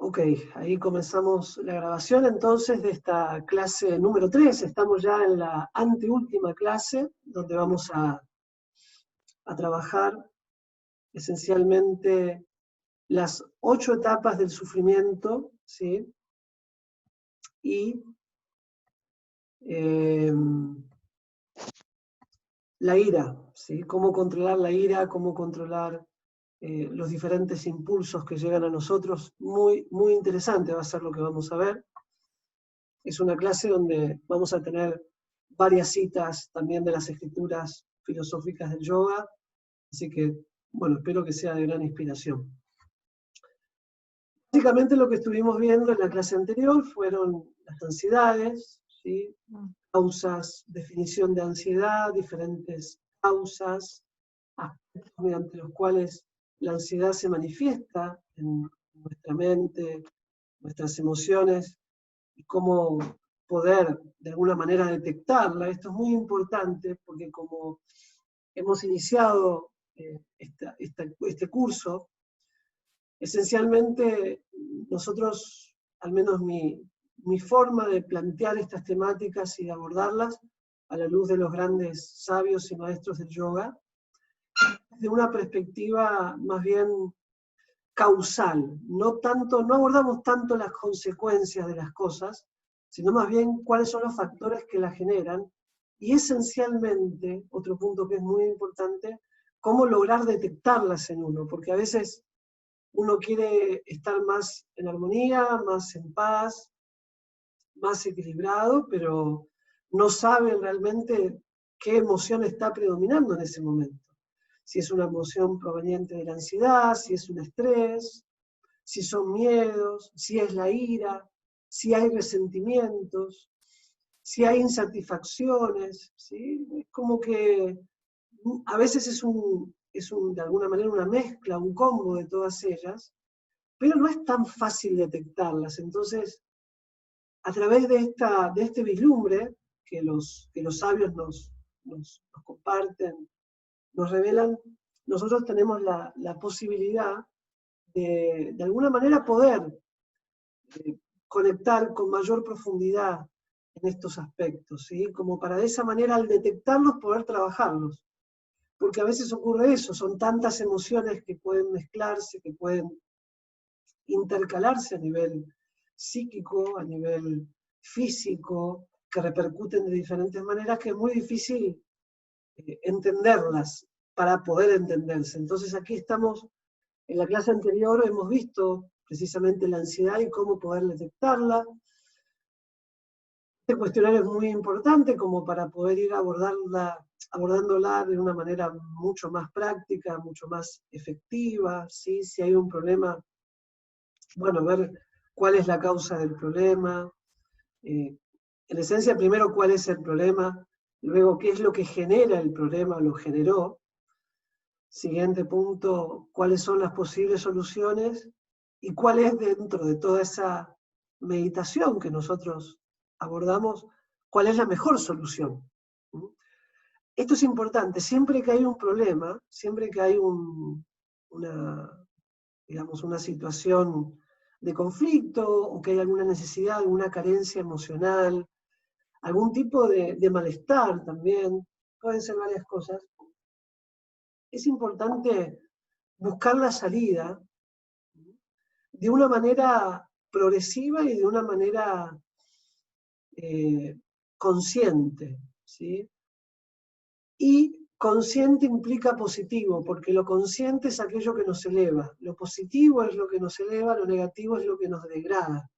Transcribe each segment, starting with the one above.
Ok, ahí comenzamos la grabación entonces de esta clase número 3. Estamos ya en la anteúltima clase, donde vamos a trabajar esencialmente las 8 etapas del sufrimiento, ¿sí? Y la ira, ¿sí? Cómo controlar la ira, cómo controlar los diferentes impulsos que llegan a nosotros. Muy, muy interesante va a ser lo que vamos a ver. Es una clase donde vamos a tener varias citas también de las escrituras filosóficas del yoga, así que, bueno, espero que sea de gran inspiración. Básicamente lo que estuvimos viendo en la clase anterior fueron las ansiedades, ¿sí? Causas, definición de ansiedad, diferentes causas, aspectos mediante los cuales la ansiedad se manifiesta en nuestra mente, nuestras emociones, y cómo poder de alguna manera detectarla. Esto es muy importante porque como hemos iniciado este curso, esencialmente nosotros, al menos mi forma de plantear estas temáticas y de abordarlas a la luz de los grandes sabios y maestros del yoga, de una perspectiva más bien causal, no abordamos tanto las consecuencias de las cosas, sino más bien cuáles son los factores que las generan, y esencialmente, otro punto que es muy importante, cómo lograr detectarlas en uno, porque a veces uno quiere estar más en armonía, más en paz, más equilibrado, pero no sabe realmente qué emoción está predominando en ese momento. Si es una emoción proveniente de la ansiedad, si es un estrés, si son miedos, si es la ira, si hay resentimientos, si hay insatisfacciones, ¿sí? Es como que a veces es de alguna manera una mezcla, un combo de todas ellas, pero no es tan fácil detectarlas. Entonces, a través de este vislumbre que los sabios nos comparten, nos revelan, nosotros tenemos la posibilidad de alguna manera poder conectar con mayor profundidad en estos aspectos, ¿sí? Como para de esa manera al detectarlos poder trabajarlos. Porque a veces ocurre eso, son tantas emociones que pueden mezclarse, que pueden intercalarse a nivel psíquico, a nivel físico, que repercuten de diferentes maneras, que es muy difícil entenderlas para poder entenderse. Entonces aquí estamos, en la clase anterior hemos visto precisamente la ansiedad y cómo poder detectarla. Este cuestionario es muy importante como para poder ir abordándola de una manera mucho más práctica, mucho más efectiva, ¿sí? Si hay un problema, bueno, ver cuál es la causa del problema. En esencia, primero, cuál es el problema, luego, qué es lo que genera el problema, lo generó. Siguiente punto, cuáles son las posibles soluciones y cuál es dentro de toda esa meditación que nosotros abordamos, cuál es la mejor solución. Esto es importante, siempre que hay un problema, siempre que hay una situación de conflicto, o que hay alguna necesidad, alguna carencia emocional, algún tipo de malestar también, pueden ser varias cosas, es importante buscar la salida de una manera progresiva y de una manera consciente, ¿sí? Y consciente implica positivo, porque lo consciente es aquello que nos eleva, lo positivo es lo que nos eleva, lo negativo es lo que nos degrada,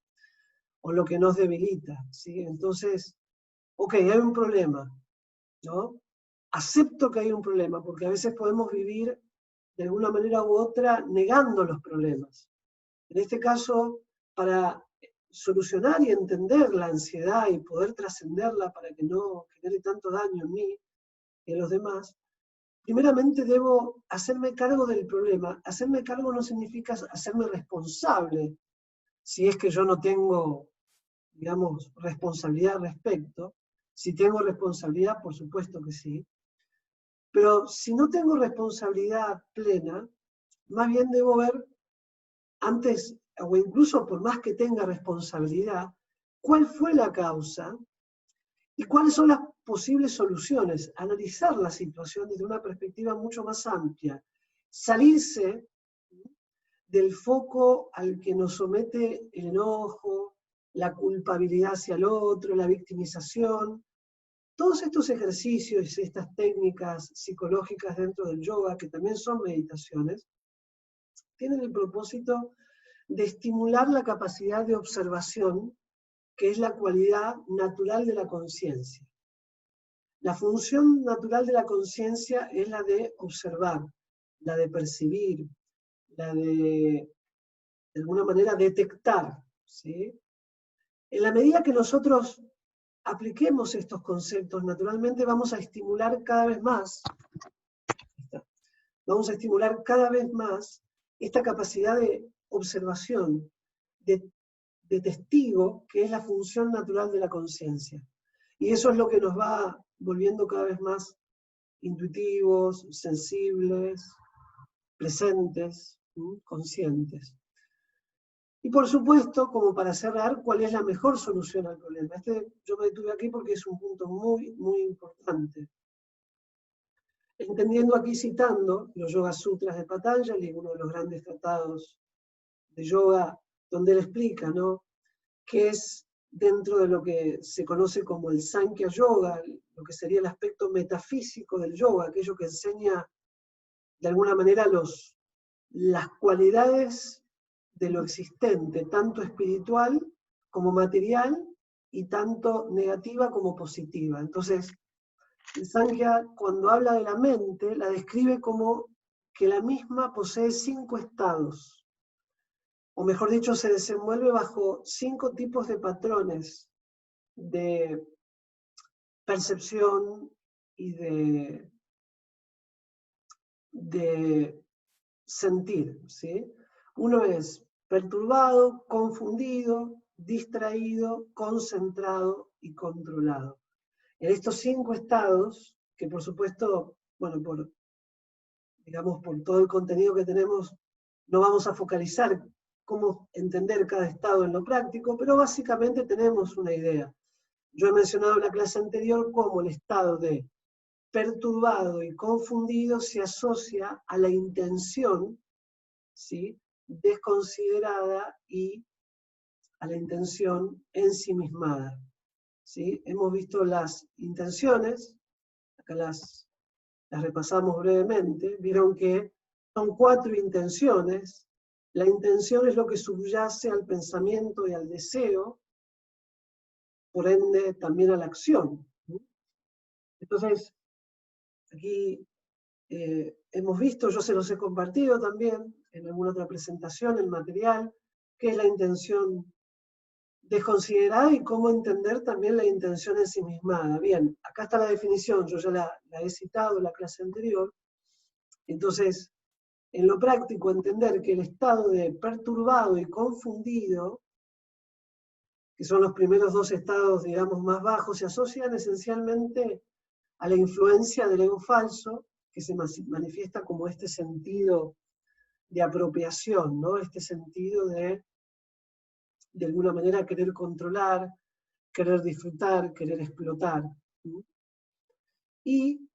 o lo que nos debilita, ¿sí? Entonces, ok, hay un problema, ¿no? Acepto que hay un problema, porque a veces podemos vivir de alguna manera u otra negando los problemas. En este caso, para solucionar y entender la ansiedad y poder trascenderla para que no genere tanto daño en mí y en los demás, primeramente debo hacerme cargo del problema. Hacerme cargo no significa hacerme responsable, si es que yo no tengo, digamos, responsabilidad al respecto. Si tengo responsabilidad, por supuesto que sí. Pero si no tengo responsabilidad plena, más bien debo ver, antes o incluso por más que tenga responsabilidad, cuál fue la causa y cuáles son las posibles soluciones. Analizar la situación desde una perspectiva mucho más amplia. Salirse del foco al que nos somete el enojo, la culpabilidad hacia el otro, la victimización. Todos estos ejercicios y estas técnicas psicológicas dentro del yoga, que también son meditaciones, tienen el propósito de estimular la capacidad de observación, que es la cualidad natural de la conciencia. La función natural de la conciencia es la de observar, la de percibir, la de alguna manera, detectar, ¿sí? En la medida que nosotros apliquemos estos conceptos, naturalmente vamos a estimular cada vez más, esta capacidad de observación, de testigo, que es la función natural de la conciencia. Y eso es lo que nos va volviendo cada vez más intuitivos, sensibles, presentes, conscientes. Y por supuesto, como para cerrar, ¿cuál es la mejor solución al problema? Yo me detuve aquí porque es un punto muy, muy importante. Entendiendo aquí, citando los Yoga Sutras de Patanjali, uno de los grandes tratados de yoga, donde él explica, ¿no?, qué es dentro de lo que se conoce como el Sankhya Yoga, lo que sería el aspecto metafísico del yoga, aquello que enseña de alguna manera las cualidades de lo existente, tanto espiritual como material, y tanto negativa como positiva. Entonces, el Sankhya, cuando habla de la mente, la describe como que la misma posee 5 estados, o mejor dicho, se desenvuelve bajo 5 tipos de patrones de percepción y de sentir, ¿sí? Uno es perturbado, confundido, distraído, concentrado y controlado. En estos 5 estados, que por supuesto, bueno, por todo el contenido que tenemos, no vamos a focalizar cómo entender cada estado en lo práctico, pero básicamente tenemos una idea. Yo he mencionado en la clase anterior cómo el estado de perturbado y confundido se asocia a la intención, ¿sí?, desconsiderada, y a la intención ensimismada, ¿sí? Hemos visto las intenciones, acá las repasamos brevemente. Vieron que son 4 intenciones. La intención es lo que subyace al pensamiento y al deseo, por ende también a la acción. Entonces, aquí hemos visto, yo se los he compartido también en alguna otra presentación, el material, qué es la intención desconsiderada y cómo entender también la intención ensimismada. Bien, acá está la definición, yo ya la he citado en la clase anterior. Entonces, en lo práctico, entender que el estado de perturbado y confundido, que son los primeros 2 estados, digamos, más bajos, se asocian esencialmente a la influencia del ego falso, que se manifiesta como este sentido de apropiación, ¿no? Este sentido de alguna manera, querer controlar, querer disfrutar, querer explotar. Y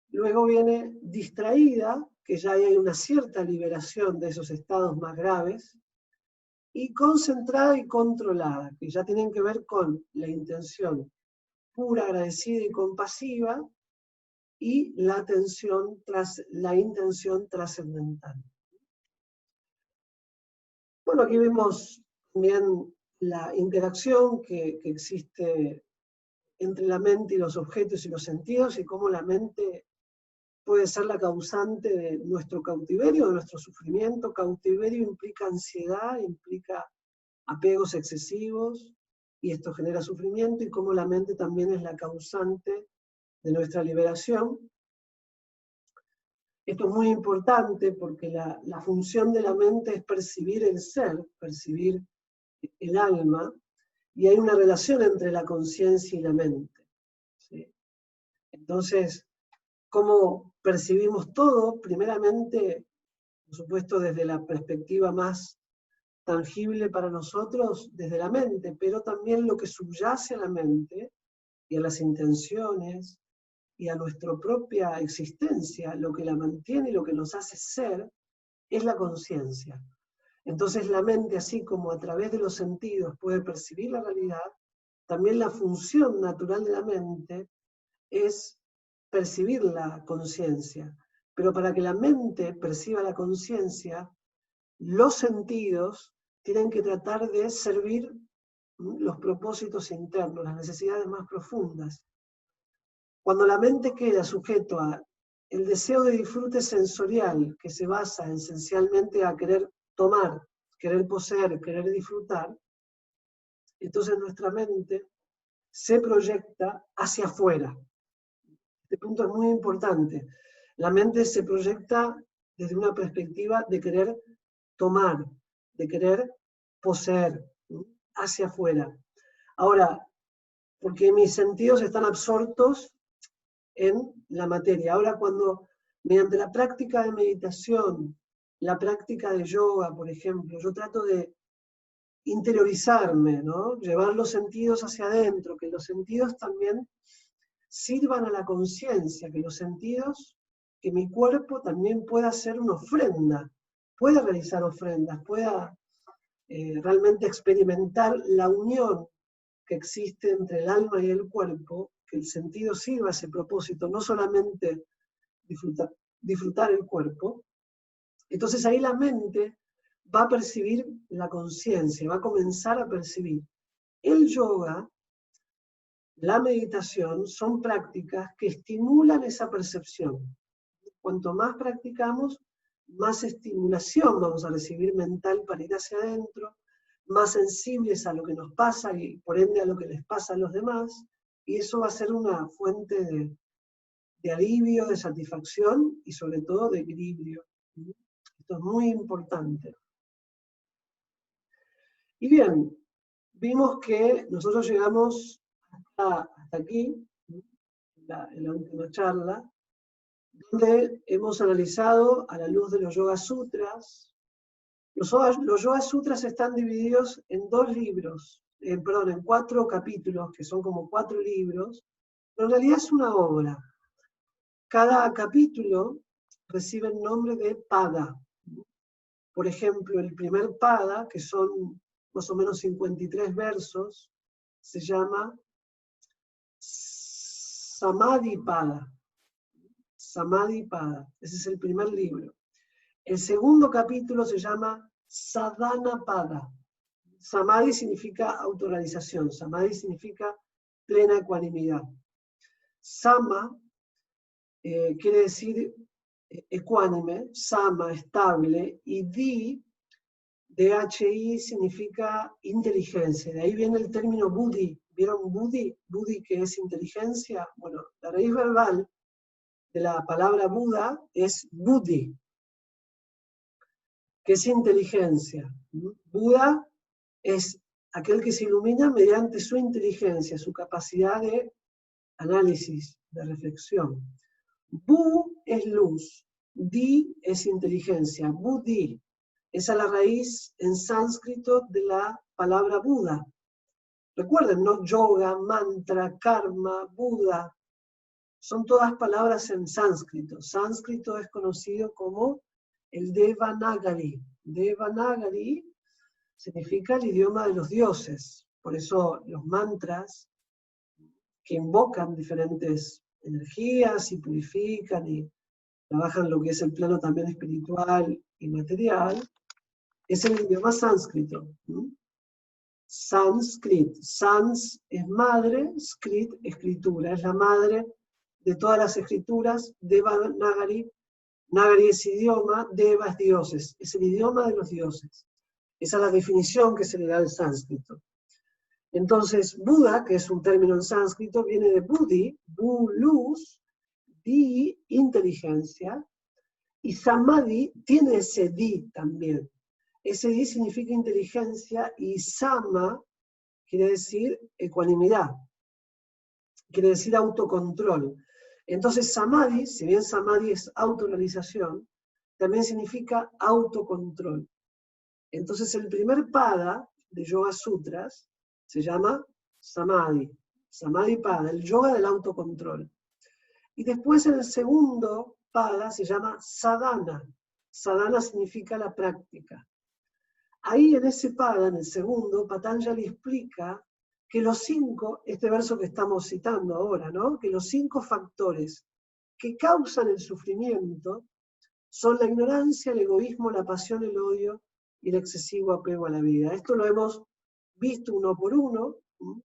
luego viene distraída, que ya hay una cierta liberación de esos estados más graves, y concentrada y controlada, que ya tienen que ver con la intención pura, agradecida y compasiva, y la intención trascendental. Bueno, aquí vemos también la interacción que existe entre la mente y los objetos y los sentidos, y cómo la mente puede ser la causante de nuestro cautiverio, de nuestro sufrimiento. Cautiverio implica ansiedad, implica apegos excesivos, y esto genera sufrimiento, y cómo la mente también es la causante de nuestra liberación. Esto es muy importante porque la función de la mente es percibir el ser, percibir el alma, y hay una relación entre la conciencia y la mente, ¿sí? Entonces, ¿cómo percibimos todo? Primeramente, por supuesto, desde la perspectiva más tangible para nosotros desde la mente, pero también lo que subyace a la mente y a las intenciones y a nuestra propia existencia, lo que la mantiene y lo que nos hace ser, es la conciencia. Entonces la mente, así como a través de los sentidos puede percibir la realidad, también la función natural de la mente es percibir la conciencia. Pero para que la mente perciba la conciencia, los sentidos tienen que tratar de servir los propósitos internos, las necesidades más profundas. Cuando la mente queda sujeto a el deseo de disfrute sensorial, que se basa esencialmente a querer tomar, querer poseer, querer disfrutar, entonces nuestra mente se proyecta hacia afuera. Este punto es muy importante. La mente se proyecta desde una perspectiva de querer tomar, de querer poseer, hacia afuera. Ahora, porque mis sentidos están absortos en la materia. Ahora, cuando mediante la práctica de meditación, la práctica de yoga, por ejemplo, yo trato de interiorizarme, ¿no? Llevar los sentidos hacia adentro, que los sentidos también sirvan a la conciencia, que los sentidos, que mi cuerpo también pueda hacer una ofrenda, pueda realizar ofrendas, pueda realmente experimentar la unión que existe entre el alma y el cuerpo, que el sentido sirva a ese propósito, no solamente disfrutar el cuerpo. Entonces ahí la mente va a percibir la conciencia, va a comenzar a percibir. El yoga, la meditación, son prácticas que estimulan esa percepción. Cuanto más practicamos, más estimulación vamos a recibir mental para ir hacia adentro, más sensibles a lo que nos pasa y por ende a lo que les pasa a los demás, y eso va a ser una fuente de alivio, de satisfacción y sobre todo de equilibrio. Esto es muy importante. Y bien, vimos que nosotros llegamos hasta aquí, en la última charla, donde hemos analizado a la luz de los Yoga Sutras. Los Yoga Sutras están divididos en en 4 capítulos, que son como 4 libros, pero en realidad es una obra. Cada capítulo recibe el nombre de pada. Por ejemplo, el primer pada, que son más o menos 53 versos, se llama Samadhi Pada. Samadhi Pada. Ese es el primer libro. El segundo capítulo se llama Sadhana Pada. Samadhi significa autorrealización. Samadhi significa plena ecuanimidad. Sama quiere decir ecuánime, sama, estable, y DHI significa inteligencia. De ahí viene el término buddhi. ¿Vieron buddhi? Buddhi, que es inteligencia. Bueno, la raíz verbal de la palabra Buda es buddhi, que es inteligencia. Buda es aquel que se ilumina mediante su inteligencia, su capacidad de análisis, de reflexión. Bu es luz, Di es inteligencia, Buddhi. Esa es la raíz en sánscrito de la palabra Buda. Recuerden, ¿no? Yoga, mantra, karma, Buda. Son todas palabras en sánscrito. Sánscrito es conocido como el Devanagari. Devanagari significa el idioma de los dioses. Por eso los mantras que invocan diferentes energías y purifican y trabajan lo que es el plano también espiritual y material, es el idioma sánscrito. Sanskrit. Sans es madre, skrit, escritura. Es la madre de todas las escrituras. Devanagari. Nagari es idioma, Deva es dioses. Es el idioma de los dioses. Esa es la definición que se le da al sánscrito. Entonces, Buda, que es un término en sánscrito, viene de Buddhi, Bu, luz, Di, inteligencia, y Samadhi tiene ese Di también. Ese Di significa inteligencia y Sama quiere decir ecuanimidad, quiere decir autocontrol. Entonces Samadhi, si bien Samadhi es autorrealización, también significa autocontrol. Entonces el primer pada de Yoga Sutras se llama Samadhi, Samadhi Pada, el yoga del autocontrol. Y después en el segundo pada se llama Sadhana. Sadhana significa la práctica. Ahí en ese pada, en el segundo, Patanjali explica que los 5, este verso que estamos citando ahora, ¿no? Que los 5 factores que causan el sufrimiento son la ignorancia, el egoísmo, la pasión, el odio y el excesivo apego a la vida. Esto lo hemos visto uno por uno,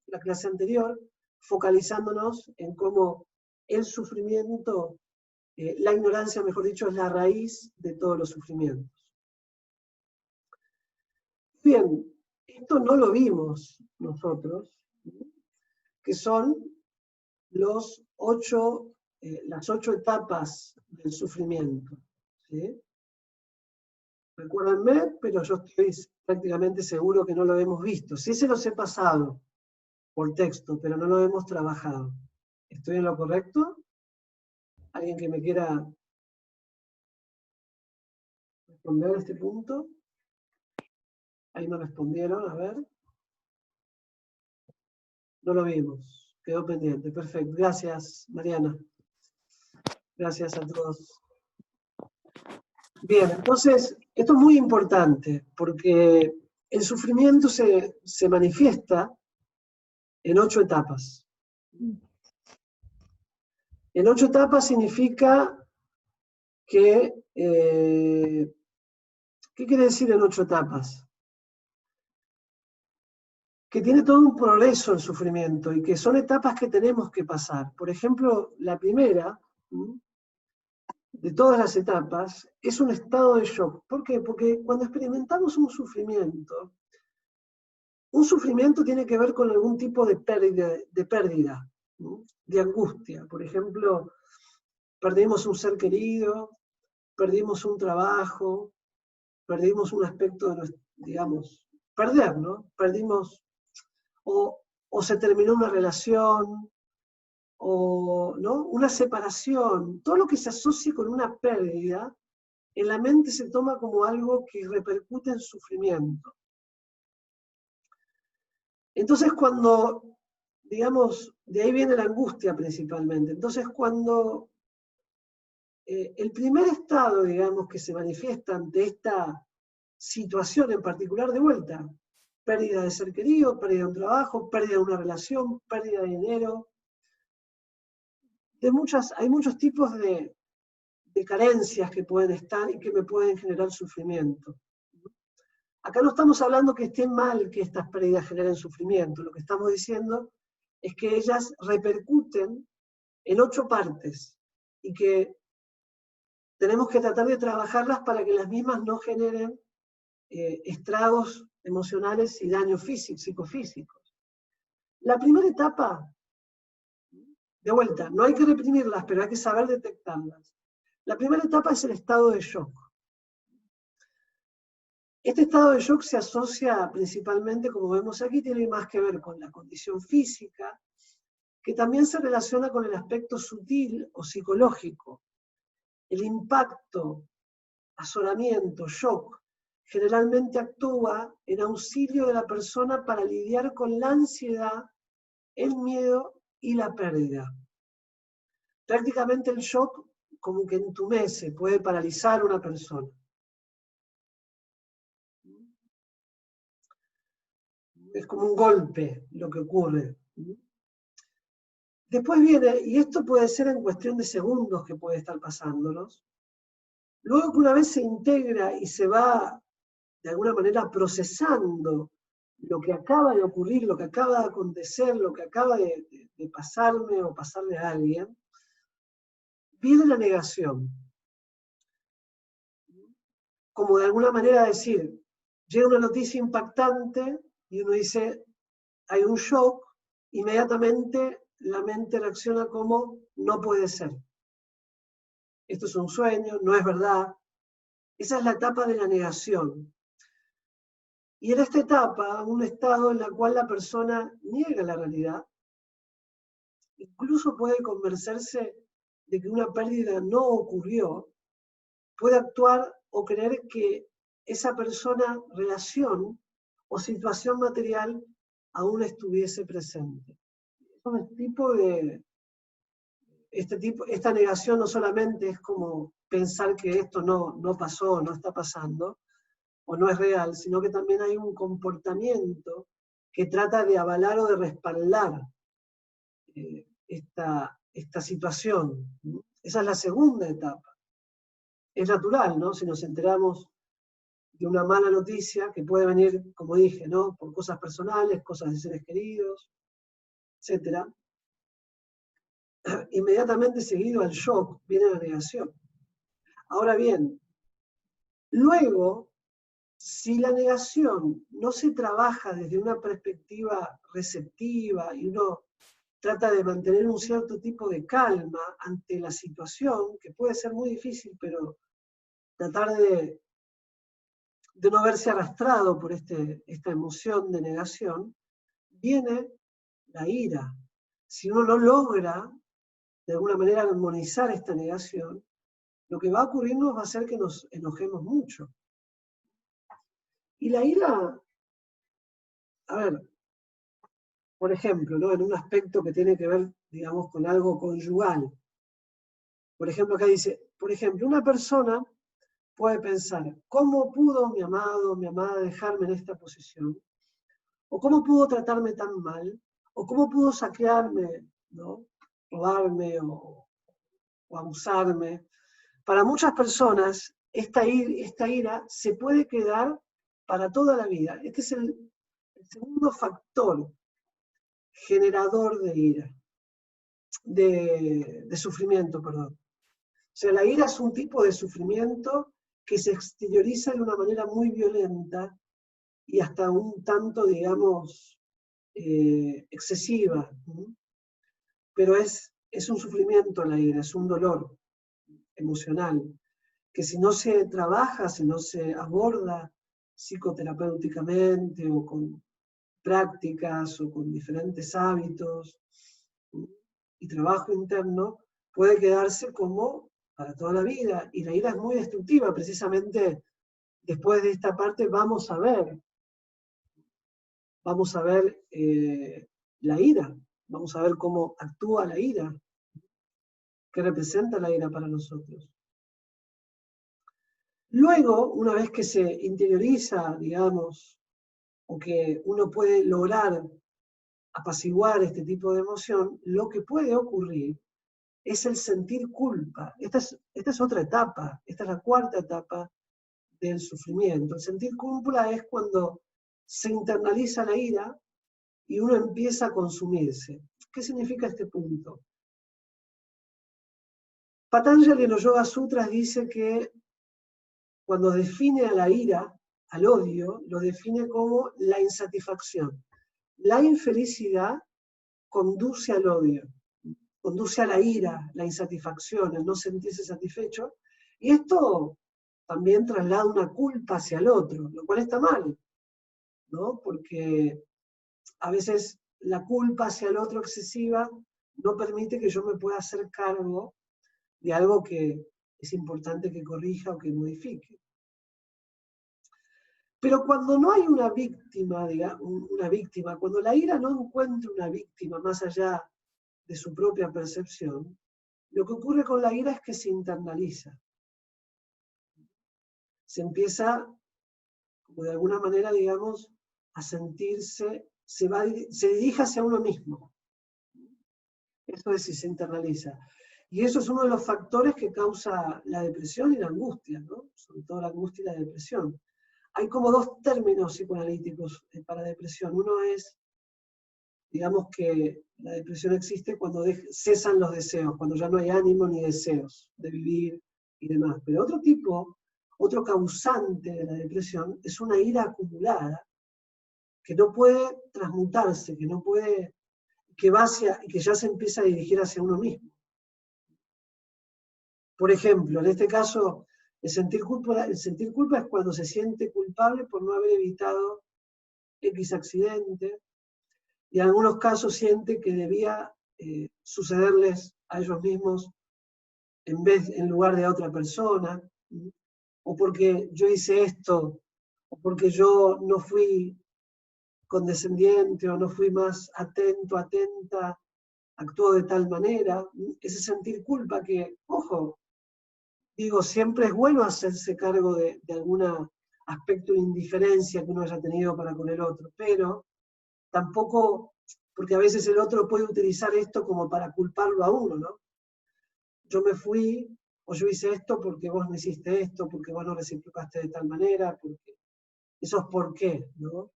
la clase anterior, focalizándonos en cómo el sufrimiento, la ignorancia, mejor dicho, es la raíz de todos los sufrimientos. Bien, esto no lo vimos nosotros, que son las 8 etapas del sufrimiento. ¿Sí? Recuérdenme, pero yo estoy prácticamente seguro que no lo hemos visto. Sí se los he pasado por texto, pero no lo hemos trabajado. ¿Estoy en lo correcto? ¿Alguien que me quiera responder a este punto? Ahí me respondieron, a ver. No lo vimos, quedó pendiente. Perfecto, gracias Mariana. Gracias a todos. Bien, entonces, esto es muy importante, porque el sufrimiento se manifiesta en 8 etapas. En 8 etapas significa que, ¿qué quiere decir en 8 etapas? Que tiene todo un progreso el sufrimiento y que son etapas que tenemos que pasar. Por ejemplo, la primera de todas las etapas es un estado de shock. ¿Por qué? Porque cuando experimentamos un sufrimiento tiene que ver con algún tipo de pérdida, de angustia. Por ejemplo, perdimos un ser querido, perdimos un trabajo, perdimos un aspecto de nuestro, digamos, perder, ¿no? Perdimos, o se terminó una relación, o ¿no? Una separación. Todo lo que se asocie con una pérdida, en la mente se toma como algo que repercute en sufrimiento. Entonces cuando, digamos, de ahí viene la angustia principalmente. Entonces cuando el primer estado, digamos, que se manifiesta ante esta situación en particular, de vuelta, pérdida de ser querido, pérdida de un trabajo, pérdida de una relación, pérdida de dinero, hay muchos tipos de carencias que pueden estar y que me pueden generar sufrimiento. Acá no estamos hablando que esté mal que estas pérdidas generen sufrimiento, lo que estamos diciendo es que ellas repercuten en 8 partes y que tenemos que tratar de trabajarlas para que las mismas no generen estragos emocionales y daños psicofísicos. La primera etapa, de vuelta, no hay que reprimirlas, pero hay que saber detectarlas. La primera etapa es el estado de shock. Este estado de shock se asocia principalmente, como vemos aquí, tiene más que ver con la condición física, que también se relaciona con el aspecto sutil o psicológico. El impacto, azoramiento, shock, generalmente actúa en auxilio de la persona para lidiar con la ansiedad, el miedo y la pérdida. Prácticamente el shock como que entumece, puede paralizar a una persona. Es como un golpe lo que ocurre. Después viene, y esto puede ser en cuestión de segundos que puede estar pasándonos, luego que una vez se integra y se va de alguna manera procesando lo que acaba de ocurrir, lo que acaba de acontecer, lo que acaba de pasarme o pasarle a alguien, viene la negación. Como de alguna manera decir, llega una noticia impactante y uno dice, hay un shock, inmediatamente la mente reacciona como, no puede ser. Esto es un sueño, no es verdad. Esa es la etapa de la negación. Y en esta etapa, un estado en la cual la persona niega la realidad, incluso puede convencerse de que una pérdida no ocurrió, puede actuar o creer que esa persona, relación o situación material aún estuviese presente. Esta negación no solamente es como pensar que esto no pasó, no está pasando, o no es real, sino que también hay un comportamiento que trata de avalar o de respaldar esta situación. Esa es la segunda etapa. Es natural, ¿no? Si nos enteramos de una mala noticia, que puede venir, como dije, ¿no? Por cosas personales, cosas de seres queridos, etc. Inmediatamente seguido al shock viene la negación. Ahora bien, luego, si la negación no se trabaja desde una perspectiva receptiva y uno trata de mantener un cierto tipo de calma ante la situación, que puede ser muy difícil, pero tratar de no verse arrastrado por esta emoción de negación, viene la ira. Si uno no logra, de alguna manera, armonizar esta negación, lo que va a ocurrirnos va a ser que nos enojemos mucho. Y la ira, a ver, por ejemplo, ¿no? En un aspecto que tiene que ver, digamos, con algo conyugal. Por ejemplo, acá dice, por ejemplo, una persona puede pensar, ¿cómo pudo mi amado, mi amada dejarme en esta posición? ¿O cómo pudo tratarme tan mal? ¿O cómo pudo saquearme, ¿no? Robarme o abusarme? Para muchas personas, esta ira se puede quedar para toda la vida. Este es el segundo factor generador de ira, de sufrimiento, perdón. O sea, la ira es un tipo de sufrimiento que se exterioriza de una manera muy violenta y hasta un tanto, digamos, excesiva. Pero es un sufrimiento la ira, es un dolor emocional, que si no se trabaja, si no se aborda psicoterapéuticamente o con prácticas o con diferentes hábitos y trabajo interno, puede quedarse como para toda la vida. Y la ira es muy destructiva, precisamente después de esta parte vamos a ver la ira, vamos a ver cómo actúa la ira, qué representa la ira para nosotros. Luego, una vez que se interioriza, digamos, o que uno puede lograr apaciguar este tipo de emoción, lo que puede ocurrir es el sentir culpa. Esta es otra etapa, esta es la cuarta etapa del sufrimiento. El sentir culpa es cuando se internaliza la ira y uno empieza a consumirse. ¿Qué significa este punto? Patanjali en los Yoga Sutras dice que cuando define a la ira, al odio, lo define como la insatisfacción. La infelicidad conduce al odio, conduce a la ira, la insatisfacción, el no sentirse satisfecho, y esto también traslada una culpa hacia el otro, lo cual está mal, ¿no? Porque a veces la culpa hacia el otro excesiva no permite que yo me pueda hacer cargo de algo que es importante que corrija o que modifique. Pero cuando no hay una víctima, cuando la ira no encuentra una víctima más allá de su propia percepción, lo que ocurre con la ira es que se internaliza. Se empieza, como de alguna manera, digamos, a sentirse, se dirige hacia uno mismo. Eso es si se internaliza. Y eso es uno de los factores que causa la depresión y la angustia, ¿no? Sobre todo la angustia y la depresión. Hay como dos términos psicoanalíticos para depresión. Uno es, digamos que la depresión existe cuando cesan los deseos, cuando ya no hay ánimo ni deseos de vivir y demás. Pero otro causante de la depresión es una ira acumulada que no puede transmutarse, que ya se empieza a dirigir hacia uno mismo. Por ejemplo, en este caso, el sentir culpa es cuando se siente culpable por no haber evitado X accidente, y en algunos casos siente que debía sucederles a ellos mismos en lugar de a otra persona. o porque yo hice esto, o porque yo no fui condescendiente, o no fui más atento, atenta, actuó de tal manera, ese sentir culpa que, ojo, digo, siempre es bueno hacerse cargo de algún aspecto de indiferencia que uno haya tenido para con el otro, pero tampoco, porque a veces el otro puede utilizar esto como para culparlo a uno, ¿no? Yo me fui, o yo hice esto porque vos me hiciste esto, porque vos no reciprocaste de tal manera, porque eso es por qué, ¿no?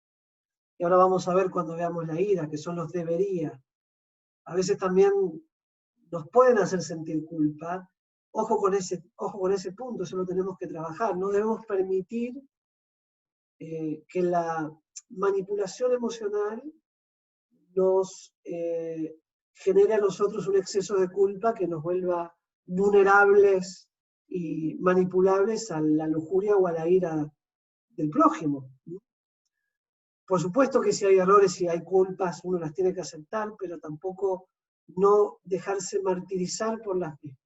Y ahora vamos a ver cuando veamos la ira, que son los debería. A veces también nos pueden hacer sentir culpa. Ojo con ese punto, eso lo tenemos que trabajar. No debemos permitir que la manipulación emocional nos genere a nosotros un exceso de culpa que nos vuelva vulnerables y manipulables a la lujuria o a la ira del prójimo. Por supuesto que si hay errores y hay culpas, uno las tiene que aceptar, pero tampoco no dejarse martirizar por las mismas,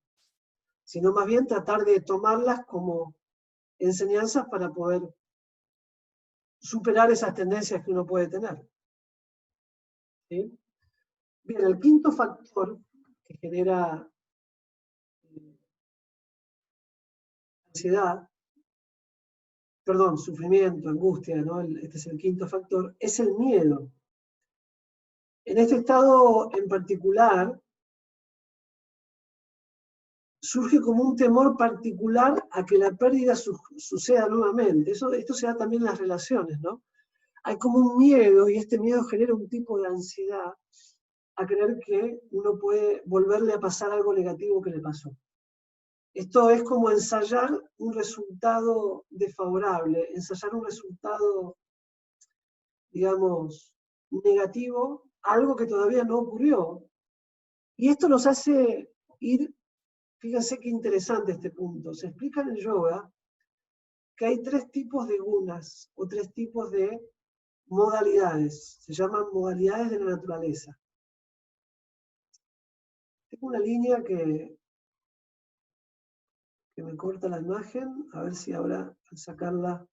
sino más bien tratar de tomarlas como enseñanzas para poder superar esas tendencias que uno puede tener. ¿Sí? Bien, el quinto factor que genera ansiedad, perdón, sufrimiento, angustia, ¿no? Este es el quinto factor, es el miedo. En este estado en particular, surge como un temor particular a que la pérdida suceda nuevamente. Esto se da también en las relaciones, ¿no? Hay como un miedo, y este miedo genera un tipo de ansiedad a creer que uno puede volverle a pasar algo negativo que le pasó. Esto es como ensayar un resultado desfavorable, ensayar un resultado, digamos, negativo, algo que todavía no ocurrió. Y esto nos hace ir, fíjense qué interesante este punto, se explica en el yoga que hay 3 tipos de gunas, o 3 tipos de modalidades, se llaman modalidades de la naturaleza. Tengo una línea que me corta la imagen, a ver si ahora al sacarla.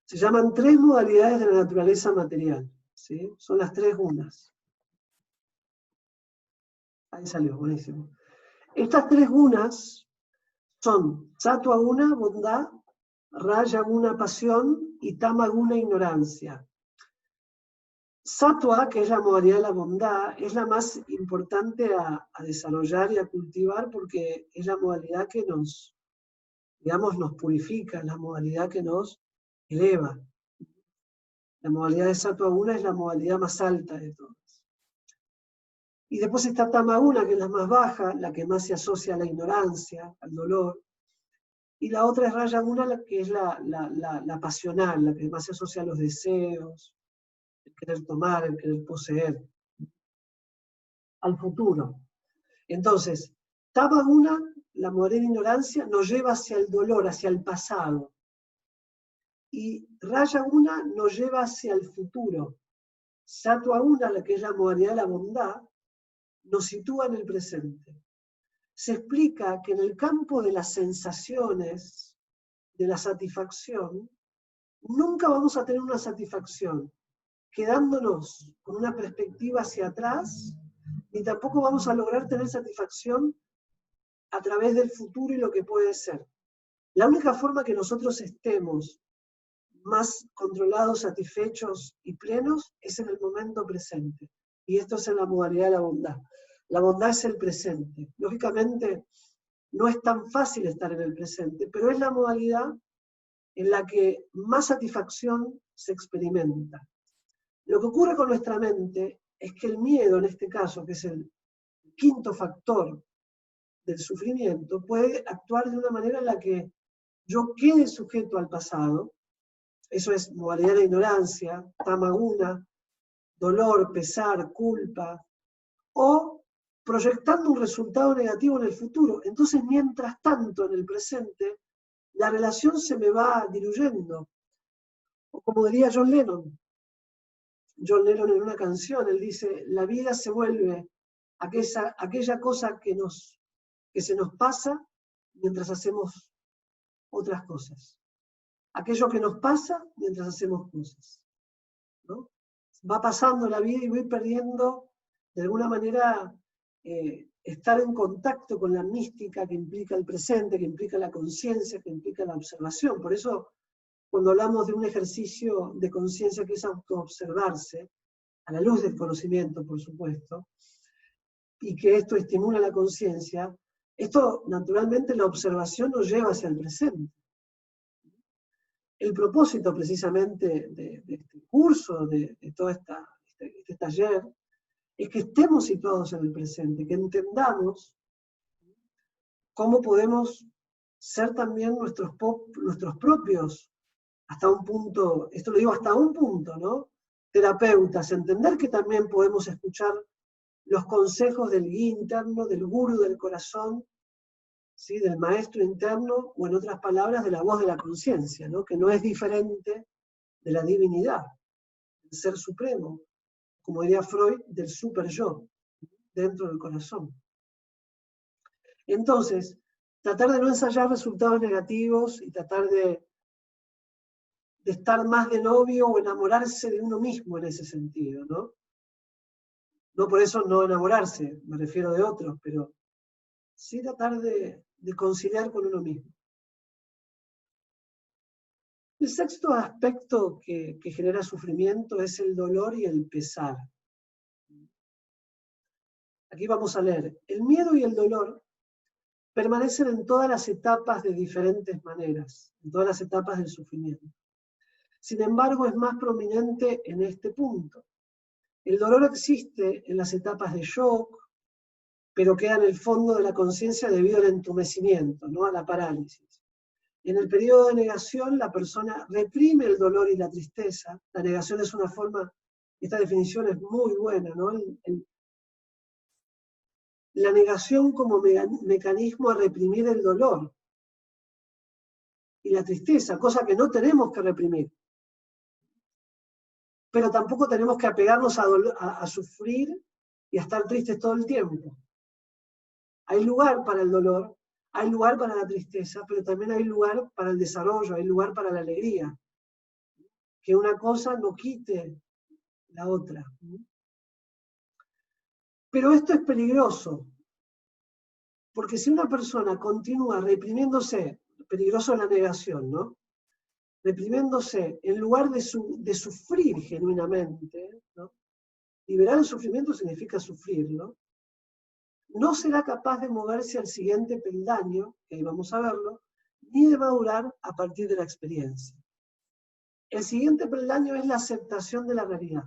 Se llaman 3 modalidades de la naturaleza material, ¿sí? Son las 3 gunas. Ahí salió, buenísimo. Estas 3 gunas son Sattva guna, bondad, Raja guna, pasión, y Tama guna, ignorancia. Sattva, que es la modalidad de la bondad, es la más importante a desarrollar y a cultivar porque es la modalidad que nos, digamos, nos purifica, la modalidad que nos eleva. La modalidad de Sattva guna es la modalidad más alta de todas. Y después está Tama guna, que es la más baja, la que más se asocia a la ignorancia, al dolor. Y la otra es Raja guna, que es la pasional, la que más se asocia a los deseos, el querer tomar, el querer poseer, al futuro. Entonces, Tama guna, la modalidad de ignorancia, nos lleva hacia el dolor, hacia el pasado. Y Raja guna nos lleva hacia el futuro. Sattva guna, la que es la modalidad de la bondad, nos sitúa en el presente. Se explica que en el campo de las sensaciones, de la satisfacción, nunca vamos a tener una satisfacción quedándonos con una perspectiva hacia atrás, ni tampoco vamos a lograr tener satisfacción a través del futuro y lo que puede ser. La única forma que nosotros estemos más controlados, satisfechos y plenos es en el momento presente. Y esto es en la modalidad de la bondad. La bondad es el presente. Lógicamente, no es tan fácil estar en el presente, pero es la modalidad en la que más satisfacción se experimenta. Lo que ocurre con nuestra mente es que el miedo, en este caso, que es el quinto factor del sufrimiento, puede actuar de una manera en la que yo quede sujeto al pasado. Eso es modalidad de ignorancia, Tama guna, dolor, pesar, culpa, o proyectando un resultado negativo en el futuro. Entonces, mientras tanto, en el presente, la relación se me va diluyendo. O como diría John Lennon en una canción, él dice, la vida se vuelve aquella cosa que se nos pasa mientras hacemos otras cosas. Aquello que nos pasa mientras hacemos cosas, ¿no? Va pasando la vida y voy perdiendo, de alguna manera, estar en contacto con la mística que implica el presente, que implica la conciencia, que implica la observación. Por eso, cuando hablamos de un ejercicio de conciencia que es autoobservarse, a la luz del conocimiento, por supuesto, y que esto estimula la conciencia, esto, naturalmente, la observación nos lleva hacia el presente. El propósito, precisamente, de este curso, de todo este taller, es que estemos situados en el presente, que entendamos cómo podemos ser también nuestros propios, hasta un punto, esto lo digo hasta un punto, ¿no? Terapeutas, entender que también podemos escuchar los consejos del guía interno, del gurú del corazón, ¿sí? Del maestro interno, o en otras palabras, de la voz de la conciencia, ¿no? Que no es diferente de la divinidad, del ser supremo, como diría Freud, del super yo, dentro del corazón. Entonces, tratar de no ensayar resultados negativos y tratar de estar más de novio o enamorarse de uno mismo en ese sentido, ¿no? No por eso no enamorarse, me refiero de otros, pero sí tratar de conciliar con uno mismo. El sexto aspecto que genera sufrimiento es el dolor y el pesar. Aquí vamos a leer. El miedo y el dolor permanecen en todas las etapas de diferentes maneras, en todas las etapas del sufrimiento. Sin embargo, es más prominente en este punto. El dolor existe en las etapas de shock, pero queda en el fondo de la conciencia debido al entumecimiento, ¿no? A la parálisis. En el periodo de negación, la persona reprime el dolor y la tristeza. La negación es una forma, esta definición es muy buena, ¿no? La negación como mecanismo a reprimir el dolor y la tristeza, cosa que no tenemos que reprimir. Pero tampoco tenemos que apegarnos a sufrir y a estar tristes todo el tiempo. Hay lugar para el dolor, hay lugar para la tristeza, pero también hay lugar para el desarrollo, hay lugar para la alegría. Que una cosa no quite la otra. Pero esto es peligroso, porque si una persona continúa reprimiéndose, peligroso es la negación, ¿no? Reprimiéndose en lugar de sufrir genuinamente, ¿no? Liberar el sufrimiento significa sufrirlo. No será capaz de moverse al siguiente peldaño, que ahí vamos a verlo, ni de madurar a partir de la experiencia. El siguiente peldaño es la aceptación de la realidad.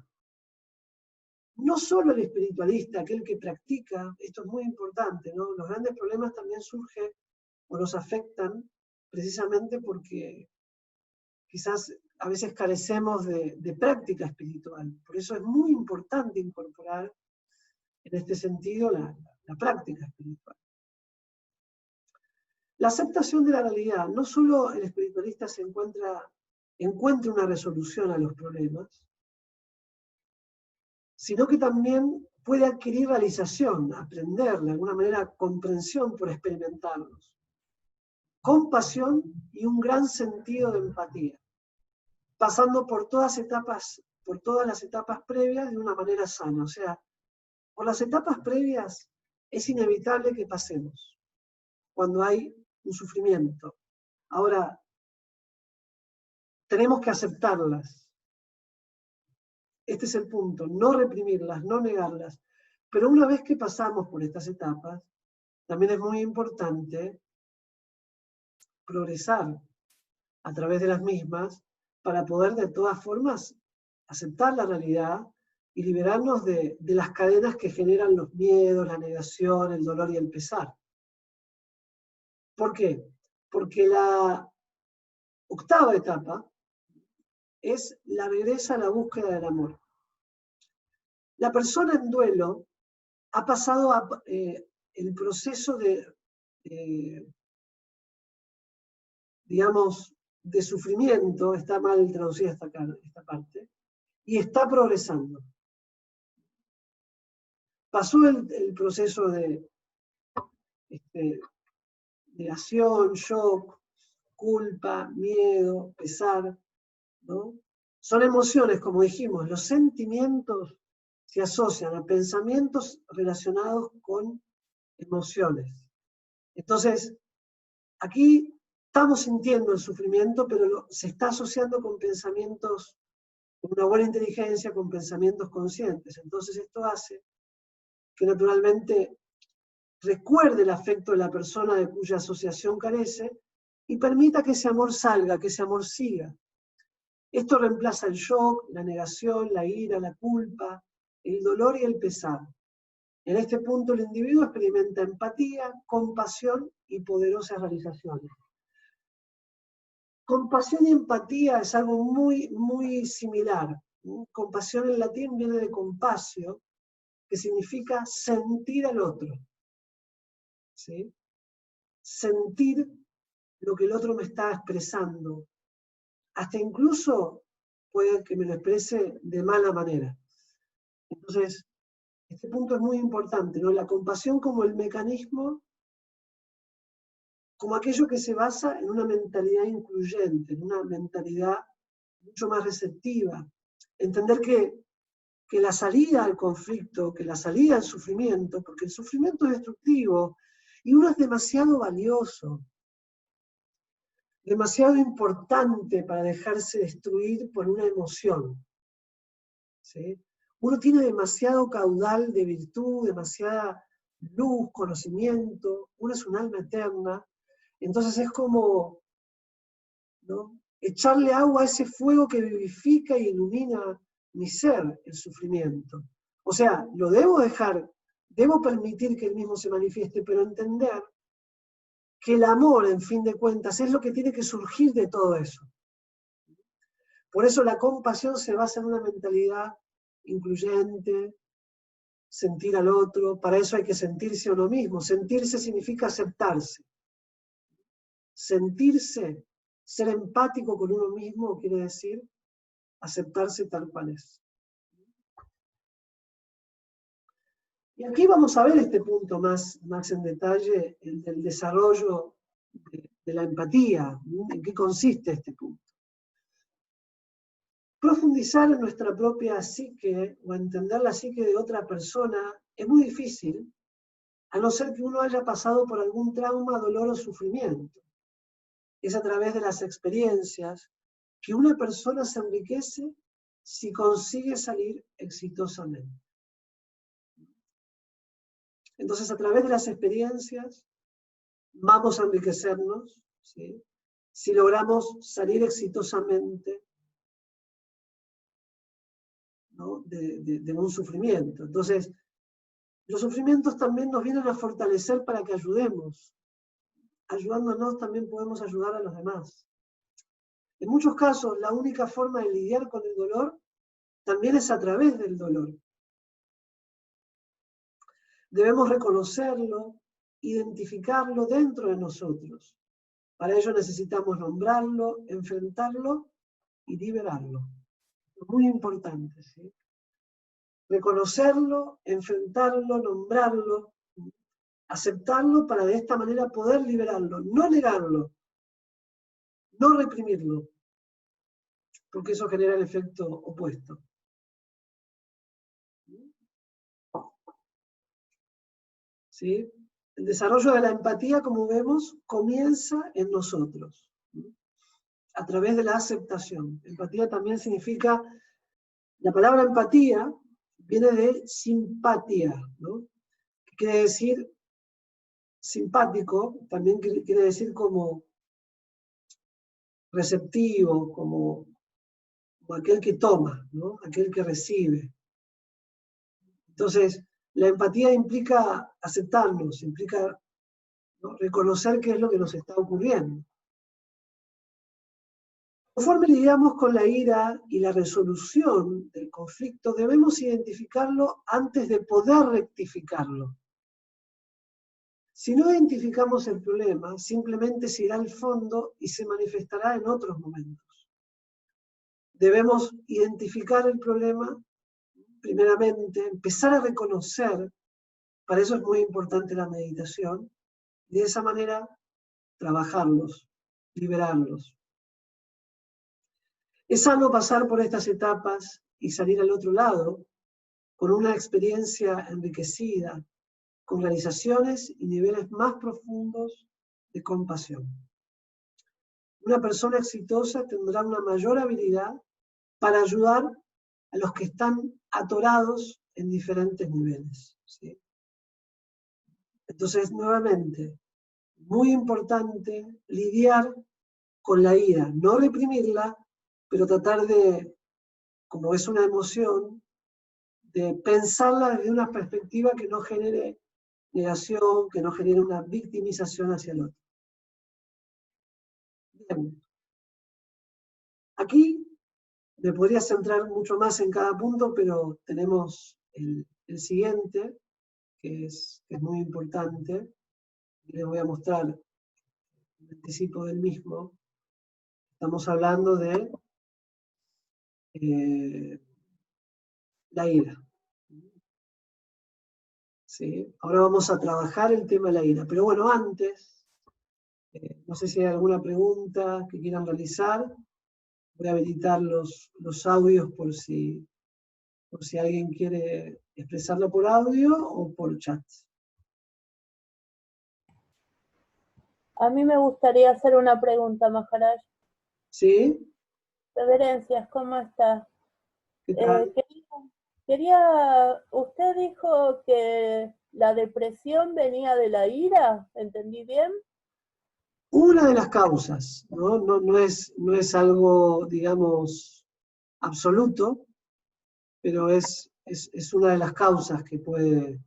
No solo el espiritualista, aquel que practica, esto es muy importante, ¿no? Los grandes problemas también surgen o nos afectan precisamente porque quizás a veces carecemos de práctica espiritual. Por eso es muy importante incorporar en este sentido la práctica espiritual. La aceptación de la realidad, no solo el espiritualista encuentra una resolución a los problemas, sino que también puede adquirir realización, aprender, de alguna manera, comprensión por experimentarlos, compasión y un gran sentido de empatía, pasando por todas las etapas previas de una manera sana. O sea, por las etapas previas es inevitable que pasemos cuando hay un sufrimiento. Ahora, tenemos que aceptarlas. Este es el punto, no reprimirlas, no negarlas. Pero una vez que pasamos por estas etapas, también es muy importante progresar a través de las mismas para poder de todas formas aceptar la realidad y liberarnos de las cadenas que generan los miedos, la negación, el dolor y el pesar. ¿Por qué? Porque la octava etapa es la regresa a la búsqueda del amor. La persona en duelo ha pasado el proceso digamos, de sufrimiento, está mal traducida esta parte, y está progresando. Pasó el proceso de negación, shock, culpa, miedo, pesar, ¿no? Son emociones, como dijimos, los sentimientos se asocian a pensamientos relacionados con emociones. Entonces, aquí estamos sintiendo el sufrimiento, pero se está asociando con pensamientos, con una buena inteligencia, con pensamientos conscientes. Entonces esto hace que naturalmente recuerde el afecto de la persona de cuya asociación carece y permita que ese amor salga, que ese amor siga. Esto reemplaza el shock, la negación, la ira, la culpa, el dolor y el pesar. En este punto el individuo experimenta empatía, compasión y poderosas realizaciones. Compasión y empatía es algo muy, muy similar. Compasión en latín viene de compasio, que significa sentir al otro. ¿Sí? Sentir lo que el otro me está expresando. Hasta incluso puede que me lo exprese de mala manera. Entonces, este punto es muy importante, ¿no? La compasión como el mecanismo, como aquello que se basa en una mentalidad incluyente, en una mentalidad mucho más receptiva. Entender que la salida al conflicto, que la salida al sufrimiento, porque el sufrimiento es destructivo y uno es demasiado valioso, demasiado importante para dejarse destruir por una emoción. ¿Sí? Uno tiene demasiado caudal de virtud, demasiada luz, conocimiento, uno es un alma eterna, entonces es como, ¿no?, echarle agua a ese fuego que vivifica y ilumina mi ser, el sufrimiento. O sea, lo debo dejar, debo permitir que él mismo se manifieste, pero entender que el amor, en fin de cuentas, es lo que tiene que surgir de todo eso. Por eso la compasión se basa en una mentalidad incluyente, sentir al otro, para eso hay que sentirse a uno mismo. Sentirse significa aceptarse. Sentirse, ser empático con uno mismo, quiere decir aceptarse tal cual es. Y aquí vamos a ver este punto más en detalle, el del desarrollo de la empatía. ¿En qué consiste este punto? Profundizar en nuestra propia psique o entender la psique de otra persona es muy difícil, a no ser que uno haya pasado por algún trauma, dolor o sufrimiento. Es a través de las experiencias que una persona se enriquece si consigue salir exitosamente. Entonces, a través de las experiencias vamos a enriquecernos, ¿sí?, si logramos salir exitosamente, ¿no?, de un sufrimiento. Entonces, los sufrimientos también nos vienen a fortalecer para que ayudemos. Ayudándonos también podemos ayudar a los demás. En muchos casos, la única forma de lidiar con el dolor también es a través del dolor. Debemos reconocerlo, identificarlo dentro de nosotros. Para ello necesitamos nombrarlo, enfrentarlo y liberarlo. Muy importante, ¿sí? Reconocerlo, enfrentarlo, nombrarlo, aceptarlo para de esta manera poder liberarlo, no negarlo, no reprimirlo, porque eso genera el efecto opuesto. ¿Sí? El desarrollo de la empatía, como vemos, comienza en nosotros, a través de la aceptación. Empatía también significa, la palabra empatía viene de simpatía, ¿no?, que quiere decir simpático, también quiere decir como receptivo, como aquel que toma, ¿no?, aquel que recibe. Entonces, la empatía implica aceptarnos, implica, ¿no?, reconocer qué es lo que nos está ocurriendo. Conforme lidiamos con la ira y la resolución del conflicto, debemos identificarlo antes de poder rectificarlo. Si no identificamos el problema, simplemente se irá al fondo y se manifestará en otros momentos. Debemos identificar el problema, primeramente, empezar a reconocer, para eso es muy importante la meditación, y de esa manera trabajarlos. liberarlos. Es sano pasar por estas etapas y salir al otro lado con una experiencia enriquecida, con realizaciones y niveles más profundos de compasión. Una persona exitosa tendrá una mayor habilidad para ayudar a los que están atorados en diferentes niveles, ¿sí? Entonces, nuevamente, muy importante lidiar con la ira, no reprimirla, pero tratar de, como es una emoción, de pensarla desde una perspectiva que no genere negación, que no genere una victimización hacia el otro. Bien. Aquí me podría centrar mucho más en cada punto, pero tenemos el siguiente, que es muy importante. Les voy a mostrar un anticipo del mismo. Estamos hablando de la ira. ¿Sí? Ahora vamos a trabajar el tema de la ira. Pero bueno, antes, no sé si hay alguna pregunta que quieran realizar. Voy a habilitar los audios por si alguien quiere expresarlo por audio o por chat. A mí me gustaría hacer una pregunta, Maharaj. ¿Sí? Reverencias, ¿cómo está? ¿Qué tal? Usted dijo que la depresión venía de la ira, ¿entendí bien? Una de las causas, ¿no? No es algo, digamos, absoluto, pero es una de las causas que puede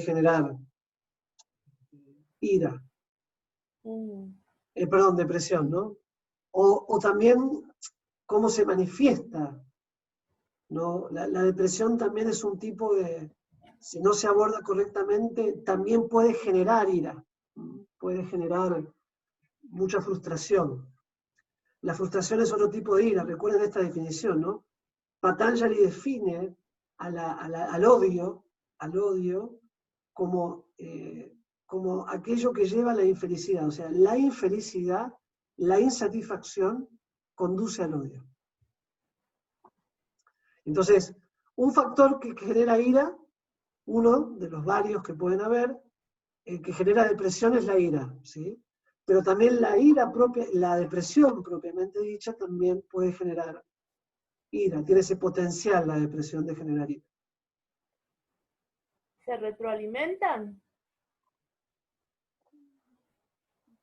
generar ira. Perdón, depresión, ¿no? O también cómo se manifiesta, ¿no? La depresión también es un tipo de, si no se aborda correctamente, también puede generar ira, puede generar mucha frustración. La frustración es otro tipo de ira, recuerden esta definición, ¿no? Patanjali define al odio como aquello que lleva a la infelicidad. O sea, la infelicidad, la insatisfacción, conduce al odio. Entonces, un factor que genera ira, uno de los varios que pueden haber, que genera depresión es la ira, ¿sí? Pero también la ira propia, la depresión propiamente dicha, también puede generar ira, tiene ese potencial la depresión de generar ira. ¿Se retroalimentan?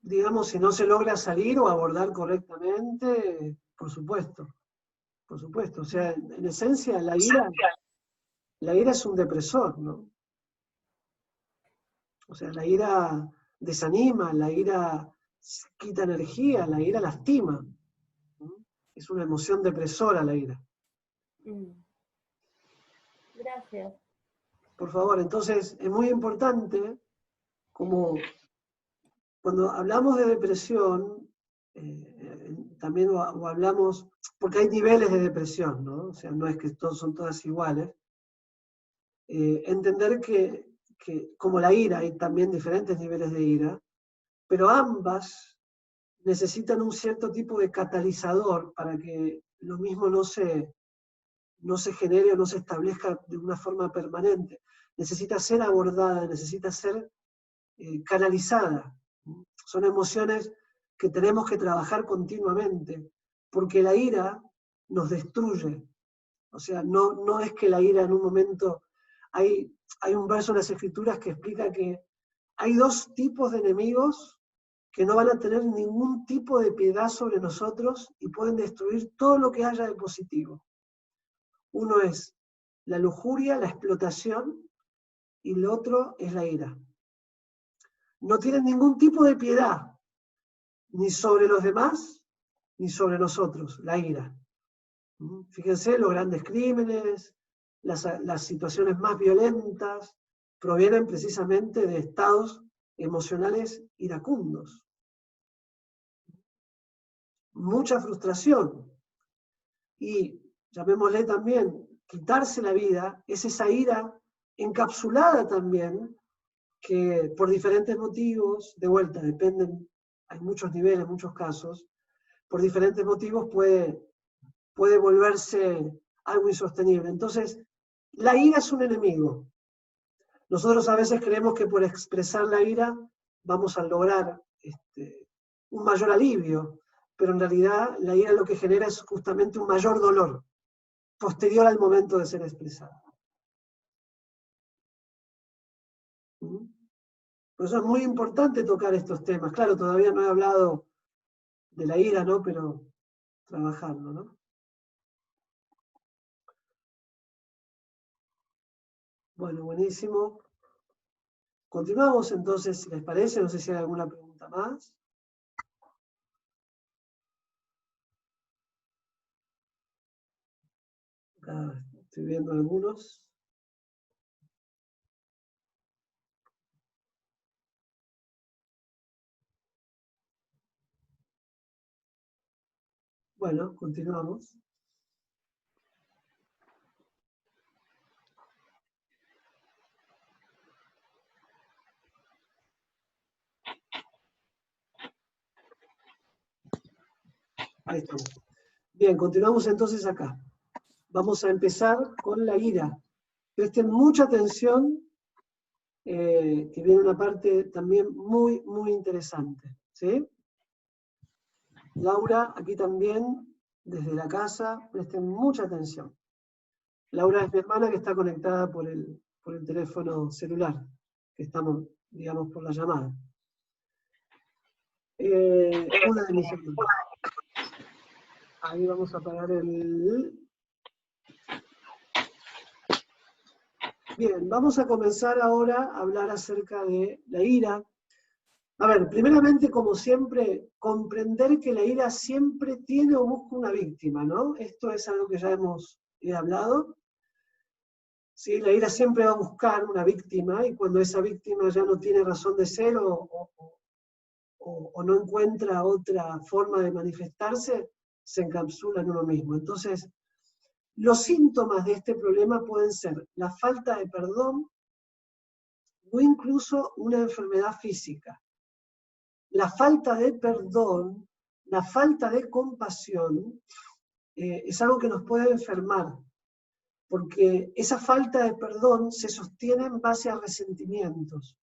Digamos, si no se logra salir o abordar correctamente, por supuesto. Por supuesto. O sea, en esencia, la ira es un depresor, ¿no? O sea, la ira desanima, la ira quita energía, la ira lastima, ¿no? Es una emoción depresora la ira. Gracias. Por favor, entonces es muy importante, como cuando hablamos de depresión, también o hablamos, porque hay niveles de depresión, ¿no? O sea, no es que todos son todas iguales. Entender que como la ira, hay también diferentes niveles de ira, pero ambas necesitan un cierto tipo de catalizador para que lo mismo no se genere o no se establezca de una forma permanente. Necesita ser abordada, necesita ser canalizada. Son emociones que tenemos que trabajar continuamente, porque la ira nos destruye. O sea, no es que la ira en un momento... Hay un verso en las Escrituras que explica que hay dos tipos de enemigos que no van a tener ningún tipo de piedad sobre nosotros y pueden destruir todo lo que haya de positivo. Uno es la lujuria, la explotación, y el otro es la ira. No tienen ningún tipo de piedad, ni sobre los demás, ni sobre nosotros, la ira. Fíjense, los grandes crímenes, las situaciones más violentas, provienen precisamente de estados emocionales iracundos. Mucha frustración. Y, llamémosle también, quitarse la vida, es esa ira encapsulada también, que por diferentes motivos, de vuelta, dependen hay muchos niveles, muchos casos, por diferentes motivos puede volverse algo insostenible. Entonces, la ira es un enemigo. Nosotros a veces creemos que por expresar la ira vamos a lograr un mayor alivio, pero en realidad la ira lo que genera es justamente un mayor dolor, posterior al momento de ser expresada. Por eso es muy importante tocar estos temas. Claro, todavía no he hablado de la ira, ¿no? Pero trabajarlo, ¿no? Bueno, buenísimo. Continuamos entonces, si les parece, no sé si hay alguna pregunta más. Acá estoy viendo algunos. Bueno, continuamos. Ahí estamos. Bien, continuamos entonces acá. Vamos a empezar con la ira. Presten mucha atención, que viene una parte también muy, muy interesante. ¿Sí? Laura, aquí también, desde la casa, presten mucha atención. Laura es mi hermana que está conectada por el teléfono celular, que estamos, digamos, por la llamada. Una de mis hermanas. Ahí vamos a apagar el... Bien, vamos a comenzar ahora a hablar acerca de la ira. A ver, primeramente, como siempre, comprender que la ira siempre tiene o busca una víctima, ¿no? Esto es algo que ya hemos hablado. ¿Sí? La ira siempre va a buscar una víctima, y cuando esa víctima ya no tiene razón de ser o no encuentra otra forma de manifestarse, se encapsula en uno mismo. Entonces, los síntomas de este problema pueden ser la falta de perdón o incluso una enfermedad física. La falta de perdón, la falta de compasión, es algo que nos puede enfermar, porque esa falta de perdón se sostiene en base a resentimientos,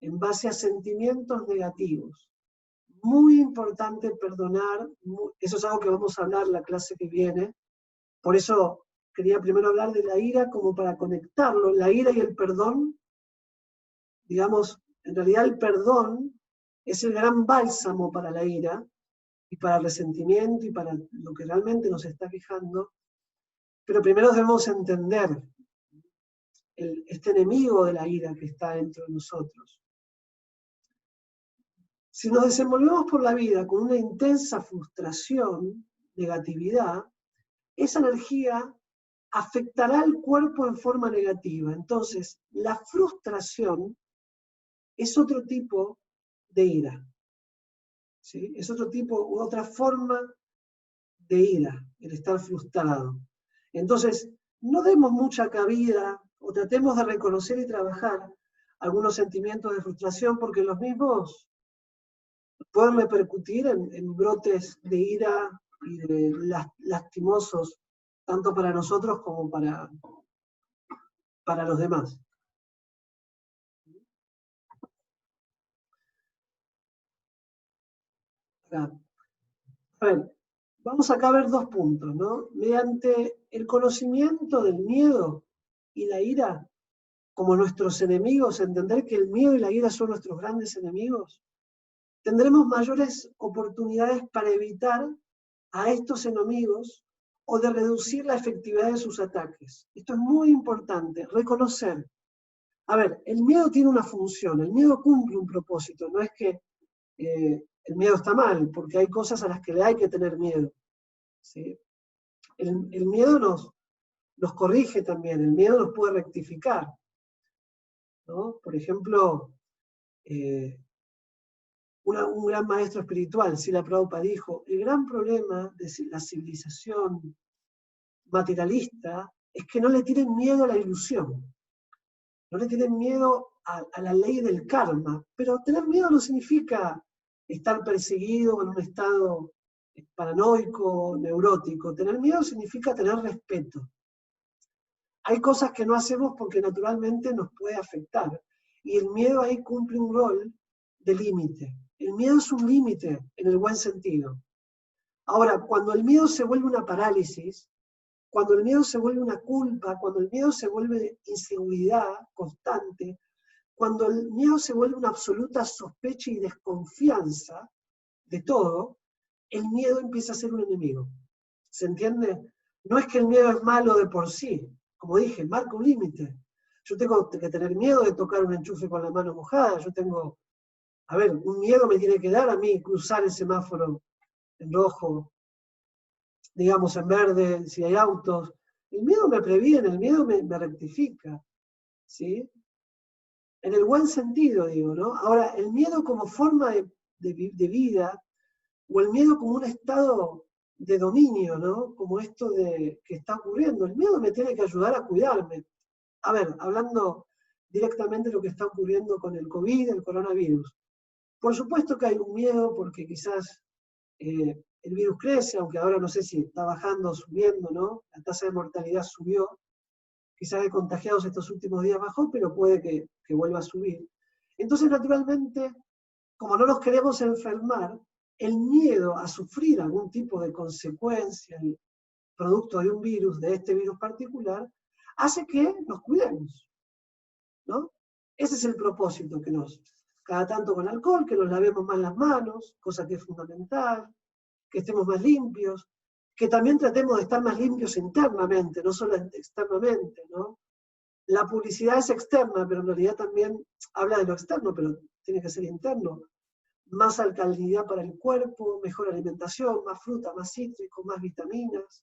en base a sentimientos negativos. Muy importante perdonar, eso es algo que vamos a hablar la clase que viene, por eso quería primero hablar de la ira como para conectarlo, la ira y el perdón, digamos, en realidad el perdón es el gran bálsamo para la ira y para el resentimiento y para lo que realmente nos está quejando, pero primero debemos entender este enemigo de la ira que está dentro de nosotros. Si nos desenvolvemos por la vida con una intensa frustración, negatividad, esa energía afectará al cuerpo en forma negativa. Entonces, la frustración es otro tipo de ira. ¿Sí? Es otro tipo u otra forma de ira, el estar frustrado. Entonces, no demos mucha cabida o tratemos de reconocer y trabajar algunos sentimientos de frustración, porque los mismos pueden repercutir en brotes de ira y de lastimosos, tanto para nosotros como para los demás. Acá. A ver, vamos acá a ver dos puntos, ¿no? Mediante el conocimiento del miedo y la ira como nuestros enemigos, entender que el miedo y la ira son nuestros grandes enemigos, tendremos mayores oportunidades para evitar a estos enemigos o de reducir la efectividad de sus ataques. Esto es muy importante, reconocer. A ver, el miedo tiene una función, el miedo cumple un propósito, no es que el miedo está mal, porque hay cosas a las que le hay que tener miedo. ¿Sí? El miedo nos corrige también, el miedo nos puede rectificar, ¿no? Por ejemplo, un gran maestro espiritual, Srila Prabhupada, dijo, el gran problema de la civilización materialista es que no le tienen miedo a la ilusión, no le tienen miedo a la ley del karma, pero tener miedo no significa estar perseguido o en un estado paranoico, neurótico. Tener miedo significa tener respeto. Hay cosas que no hacemos porque naturalmente nos puede afectar. Y el miedo ahí cumple un rol de límite. El miedo es un límite en el buen sentido. Ahora, cuando el miedo se vuelve una parálisis, cuando el miedo se vuelve una culpa, cuando el miedo se vuelve inseguridad constante, cuando el miedo se vuelve una absoluta sospecha y desconfianza de todo, el miedo empieza a ser un enemigo. ¿Se entiende? No es que el miedo es malo de por sí. Como dije, marca un límite. Yo tengo que tener miedo de tocar un enchufe con la mano mojada. Yo tengo, un miedo me tiene que dar a mí cruzar el semáforo en rojo, digamos en verde, si hay autos. El miedo me previene, el miedo me rectifica. ¿Sí? En el buen sentido, digo, ¿no? Ahora, el miedo como forma de vida, o el miedo como un estado de dominio, ¿no? Como esto que está ocurriendo. El miedo me tiene que ayudar a cuidarme. Hablando directamente de lo que está ocurriendo con el COVID, el coronavirus. Por supuesto que hay un miedo porque quizás el virus crece, aunque ahora no sé si está bajando o subiendo, ¿no? La tasa de mortalidad subió. Quizás de contagiados estos últimos días bajó, pero puede que vuelva a subir. Entonces, naturalmente, como no nos queremos enfermar, el miedo a sufrir algún tipo de consecuencia producto de un virus, de este virus particular, hace que nos cuidemos, ¿no? Ese es el propósito, cada tanto con alcohol, que nos lavemos más las manos, cosa que es fundamental, que estemos más limpios, que también tratemos de estar más limpios internamente, no solo externamente, ¿no? La publicidad es externa, pero en realidad también habla de lo externo, pero tiene que ser interno. Más alcalinidad para el cuerpo, mejor alimentación, más fruta, más cítrico, más vitaminas,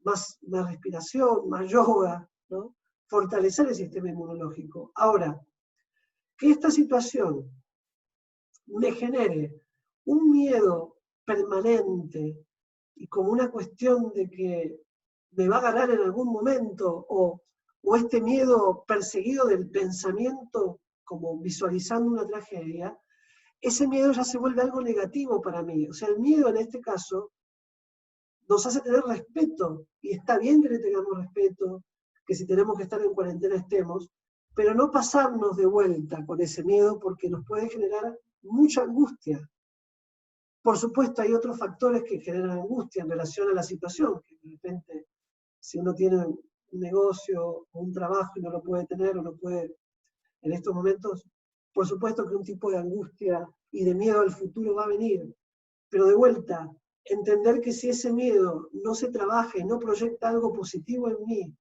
más respiración, más yoga, ¿no? Fortalecer el sistema inmunológico. Ahora, que esta situación me genere un miedo permanente y como una cuestión de que me va a ganar en algún momento, o este miedo perseguido del pensamiento, como visualizando una tragedia, ese miedo ya se vuelve algo negativo para mí. O sea, el miedo en este caso nos hace tener respeto, y está bien que le tengamos respeto, que si tenemos que estar en cuarentena estemos, pero no pasarnos de vuelta con ese miedo porque nos puede generar mucha angustia. Por supuesto, hay otros factores que generan angustia en relación a la situación, que de repente, si uno tiene un negocio o un trabajo y no lo puede tener o no puede en estos momentos, por supuesto que un tipo de angustia y de miedo al futuro va a venir. Pero de vuelta, entender que si ese miedo no se trabaja y no proyecta algo positivo en mí,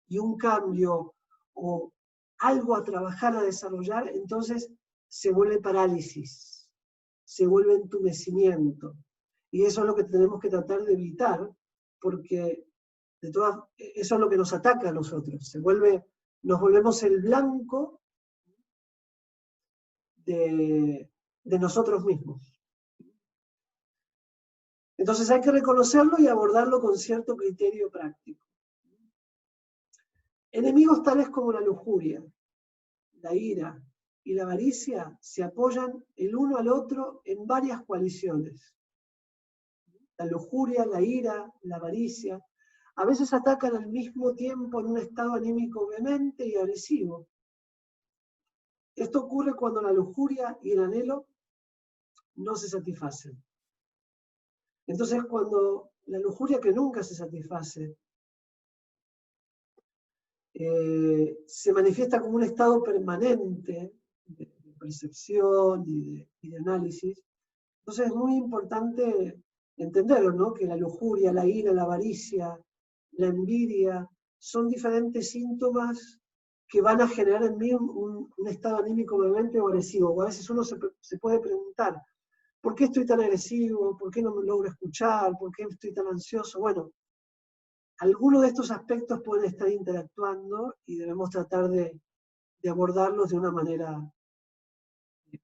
y un cambio o algo a trabajar, a desarrollar, entonces se vuelve parálisis, se vuelve entumecimiento. Y eso es lo que tenemos que tratar de evitar, porque eso es lo que nos ataca a nosotros. Nos volvemos el blanco de nosotros mismos. Entonces hay que reconocerlo y abordarlo con cierto criterio práctico. Enemigos tales como la lujuria, la ira y la avaricia se apoyan el uno al otro en varias coaliciones. La lujuria, la ira, la avaricia, a veces atacan al mismo tiempo en un estado anímico vehemente y agresivo. Esto ocurre cuando la lujuria y el anhelo no se satisfacen. Entonces, cuando la lujuria que nunca se satisface se manifiesta como un estado permanente de percepción y de análisis, entonces es muy importante entenderlo, ¿no? Que la lujuria, la ira, la avaricia, la envidia, son diferentes síntomas que van a generar en mí un estado anímico vehemente o agresivo. O a veces uno se puede preguntar, ¿por qué estoy tan agresivo? ¿Por qué no me logro escuchar? ¿Por qué estoy tan ansioso? Bueno, algunos de estos aspectos pueden estar interactuando y debemos tratar de abordarlos de una manera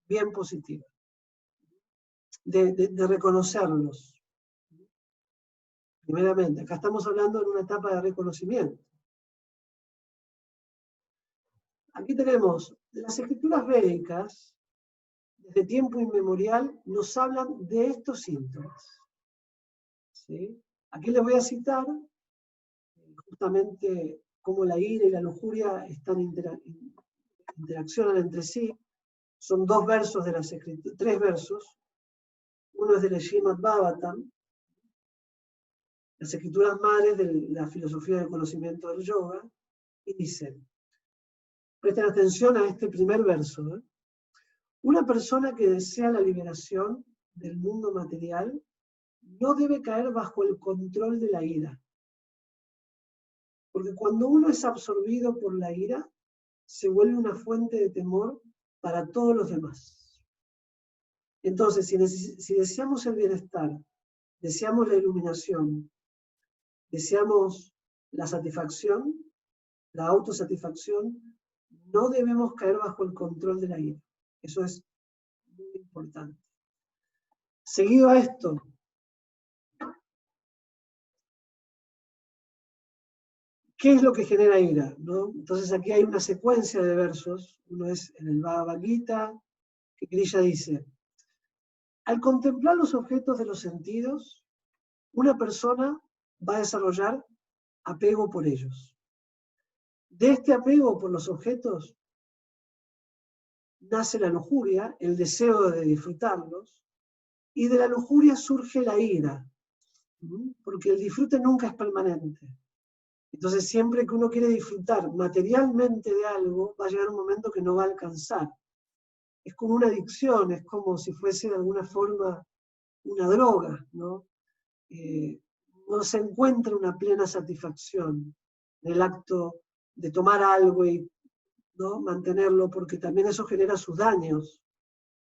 bien positiva, de reconocerlos. Primeramente, acá estamos hablando en una etapa de reconocimiento. Aquí tenemos las escrituras védicas desde tiempo inmemorial, nos hablan de estos síntomas. ¿Sí? Aquí les voy a citar justamente cómo la ira y la lujuria interaccionan entre sí. Son dos versos de las escrituras, tres versos. Uno es del Srimad Bhagavatam, las escrituras madres de la filosofía del conocimiento del yoga, y dice, presten atención a este primer verso, ¿eh? Una persona que desea la liberación del mundo material no debe caer bajo el control de la ira. Porque cuando uno es absorbido por la ira, se vuelve una fuente de temor para todos los demás. Entonces, si deseamos el bienestar, deseamos la iluminación, deseamos la satisfacción, la autosatisfacción, no debemos caer bajo el control de la ira. Eso es muy importante. Seguido a esto, ¿qué es lo que genera ira? ¿No? Entonces aquí hay una secuencia de versos. Uno es en el Bhagavad Gita, que Krishna dice, al contemplar los objetos de los sentidos, una persona va a desarrollar apego por ellos. De este apego por los objetos nace la lujuria, el deseo de disfrutarlos, y de la lujuria surge la ira, porque el disfrute nunca es permanente. Entonces siempre que uno quiere disfrutar materialmente de algo, va a llegar un momento que no va a alcanzar. Es como una adicción, es como si fuese de alguna forma una droga, ¿no? No se encuentra una plena satisfacción en el acto de tomar algo y, ¿no?, mantenerlo, porque también eso genera sus daños,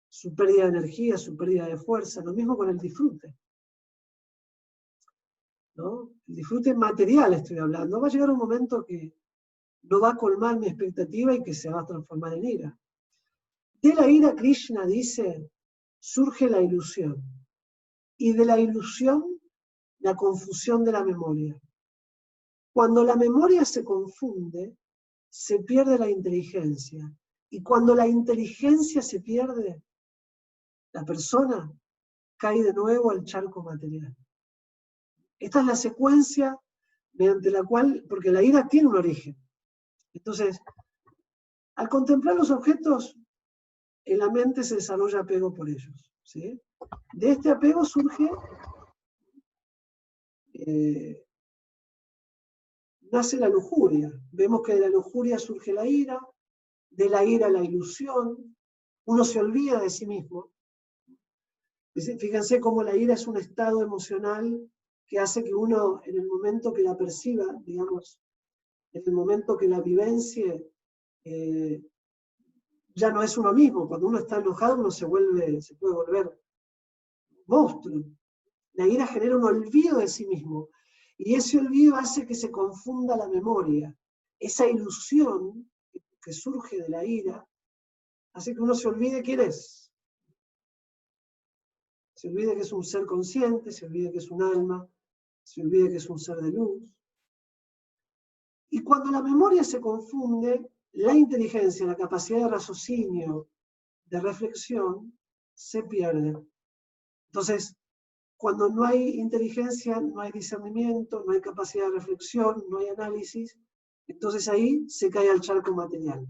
su pérdida de energía, su pérdida de fuerza, lo mismo con el disfrute, ¿no? El disfrute material estoy hablando, va a llegar un momento que no va a colmar mi expectativa y que se va a transformar en ira. De la ira, Krishna dice, surge la ilusión, y de la ilusión, la confusión de la memoria. Cuando la memoria se confunde, se pierde la inteligencia. Y cuando la inteligencia se pierde, la persona cae de nuevo al charco material. Esta es la secuencia mediante la cual, porque la ira tiene un origen. Entonces, al contemplar los objetos, en la mente se desarrolla apego por ellos, ¿sí? De este apego surge, nace la lujuria. Vemos que de la lujuria surge la ira, de la ira la ilusión, uno se olvida de sí mismo. Fíjense cómo la ira es un estado emocional que hace que uno, en el momento que la perciba, digamos, en el momento que la vivencie, ya no es uno mismo. Cuando uno está enojado, uno se puede volver monstruo. La ira genera un olvido de sí mismo. Y ese olvido hace que se confunda la memoria. Esa ilusión que surge de la ira hace que uno se olvide quién es. Se olvide que es un ser consciente, se olvide que es un alma, se olvide que es un ser de luz. Y cuando la memoria se confunde, la inteligencia, la capacidad de raciocinio, de reflexión, se pierde. Entonces, cuando no hay inteligencia, no hay discernimiento, no hay capacidad de reflexión, no hay análisis, entonces ahí se cae al charco material.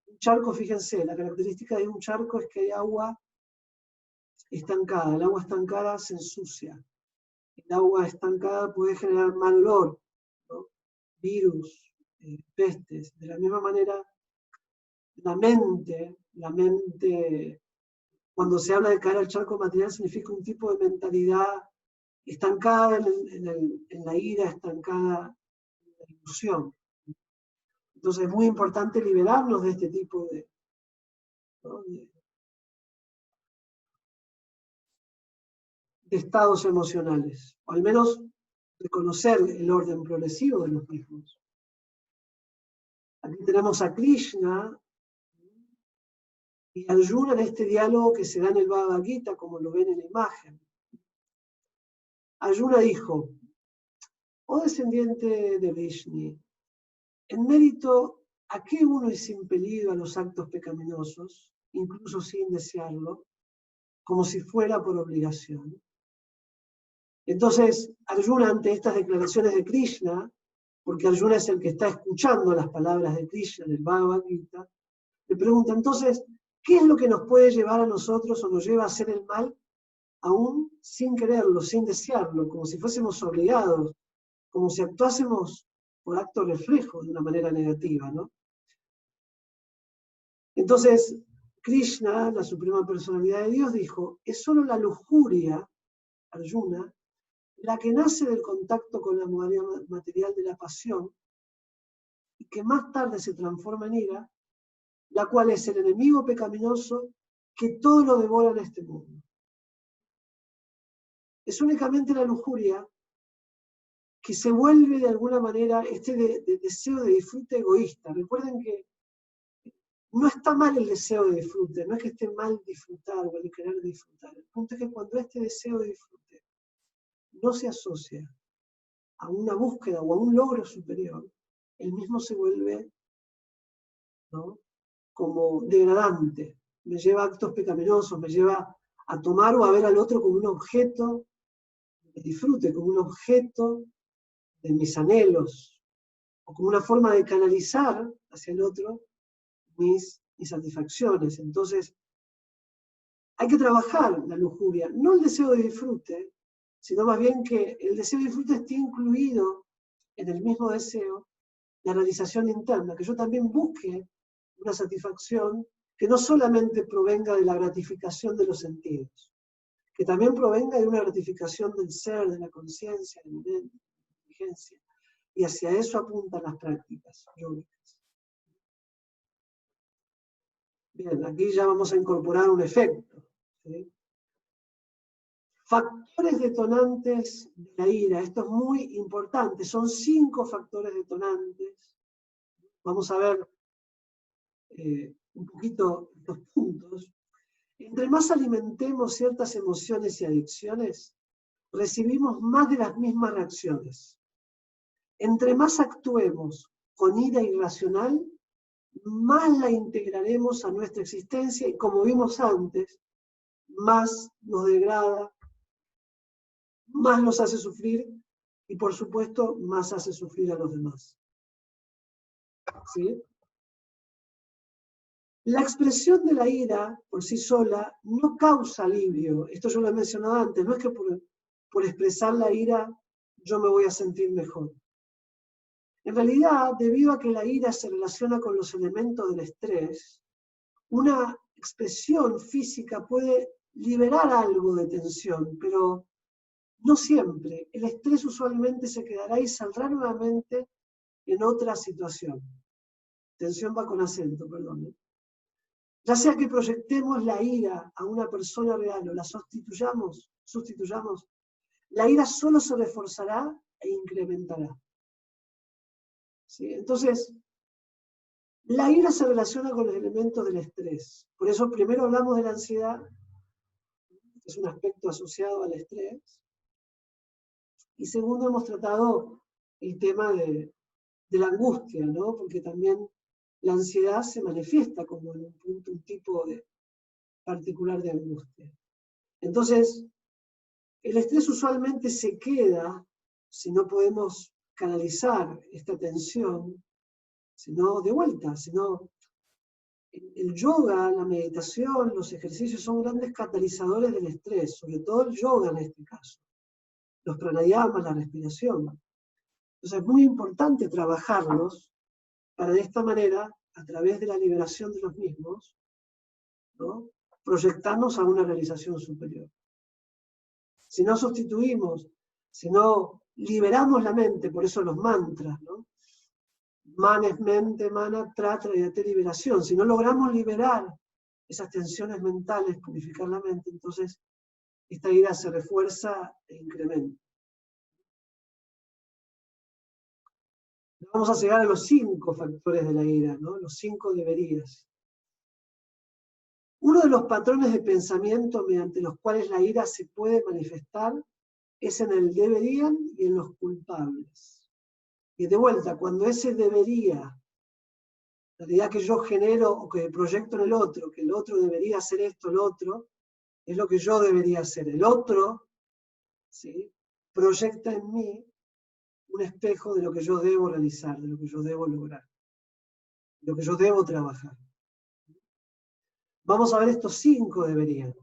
Un charco, fíjense, la característica de un charco es que hay agua estancada. El agua estancada se ensucia. El agua estancada puede generar mal olor, ¿no? Virus, pestes. De la misma manera, la mente, cuando se habla de caer al charco material, significa un tipo de mentalidad estancada en la ira, estancada en la ilusión. Entonces es muy importante liberarnos de este tipo ¿no?, de estados emocionales, o al menos reconocer el orden progresivo de los mismos. Aquí tenemos a Krishna y Arjuna en este diálogo que se da en el Bhagavad Gita, como lo ven en la imagen. Arjuna dijo, oh descendiente de Vishnu, en mérito a qué uno es impelido a los actos pecaminosos, incluso sin desearlo, como si fuera por obligación. Entonces, Arjuna, ante estas declaraciones de Krishna, porque Arjuna es el que está escuchando las palabras de Krishna del Bhagavad Gita, le pregunta, entonces, ¿qué es lo que nos puede llevar a nosotros o nos lleva a hacer el mal, aún sin quererlo, sin desearlo, como si fuésemos obligados, como si actuásemos por acto reflejo de una manera negativa, ¿no? Entonces, Krishna, la suprema personalidad de Dios, dijo, es solo la lujuria, Arjuna, la que nace del contacto con la modalidad material de la pasión y que más tarde se transforma en ira, la cual es el enemigo pecaminoso que todo lo devora en este mundo. Es únicamente la lujuria que se vuelve de alguna manera de deseo de disfrute egoísta. Recuerden que no está mal el deseo de disfrute, no es que esté mal disfrutar o el querer disfrutar. El punto es que cuando este deseo de disfrute no se asocia a una búsqueda o a un logro superior, el mismo se vuelve, ¿no?, como degradante. Me lleva a actos pecaminosos, me lleva a tomar o a ver al otro como un objeto de disfrute, como un objeto de mis anhelos, o como una forma de canalizar hacia el otro mis insatisfacciones. Entonces, hay que trabajar la lujuria, no el deseo de disfrute, sino más bien que el deseo de disfrute esté incluido en el mismo deseo la realización interna, que yo también busque una satisfacción que no solamente provenga de la gratificación de los sentidos, que también provenga de una gratificación del ser, de la conciencia, de la mente, de la inteligencia. Y hacia eso apuntan las prácticas yógicas. Bien, aquí ya vamos a incorporar un efecto, ¿sí? Factores detonantes de la ira, esto es muy importante, son 5 factores detonantes. Vamos a ver un poquito estos puntos. Entre más alimentemos ciertas emociones y adicciones, recibimos más de las mismas reacciones. Entre más actuemos con ira irracional, más la integraremos a nuestra existencia y, como vimos antes, más nos degrada, más nos hace sufrir y, por supuesto, más hace sufrir a los demás. ¿Sí? La expresión de la ira por sí sola no causa alivio. Esto yo lo he mencionado antes. No es que por expresar la ira yo me voy a sentir mejor. En realidad, debido a que la ira se relaciona con los elementos del estrés, una expresión física puede liberar algo de tensión, pero no siempre. El estrés usualmente se quedará y saldrá nuevamente en otra situación. Tensión va con acento, perdón. Ya sea que proyectemos la ira a una persona real o la sustituyamos, la ira solo se reforzará e incrementará. ¿Sí? Entonces, la ira se relaciona con los elementos del estrés. Por eso primero hablamos de la ansiedad, que es un aspecto asociado al estrés. Y segundo, hemos tratado el tema de la angustia, ¿no? Porque también la ansiedad se manifiesta como en un tipo particular de angustia. Entonces, el estrés usualmente se queda si no podemos canalizar esta tensión, sino de vuelta, sino el yoga, la meditación, los ejercicios son grandes catalizadores del estrés, sobre todo el yoga en este caso, los pranayamas, la respiración. Entonces es muy importante trabajarlos para de esta manera, a través de la liberación de los mismos, ¿no?, proyectarnos a una realización superior. Si no sustituimos, si no liberamos la mente, por eso los mantras, ¿no? Man es mente, mana, tratra y date liberación. Si no logramos liberar esas tensiones mentales, purificar la mente, entonces esta ira se refuerza e incrementa. Vamos a llegar a los 5 factores de la ira, ¿no? Los 5 deberías. Uno de los patrones de pensamiento mediante los cuales la ira se puede manifestar es en el deberían y en los culpables. Y de vuelta, cuando ese debería la realidad que yo genero o que proyecto en el otro, que el otro debería hacer esto, el otro, es lo que yo debería hacer. El otro, ¿sí?, proyecta en mí un espejo de lo que yo debo realizar, de lo que yo debo lograr, de lo que yo debo trabajar. Vamos a ver estos 5 deberían.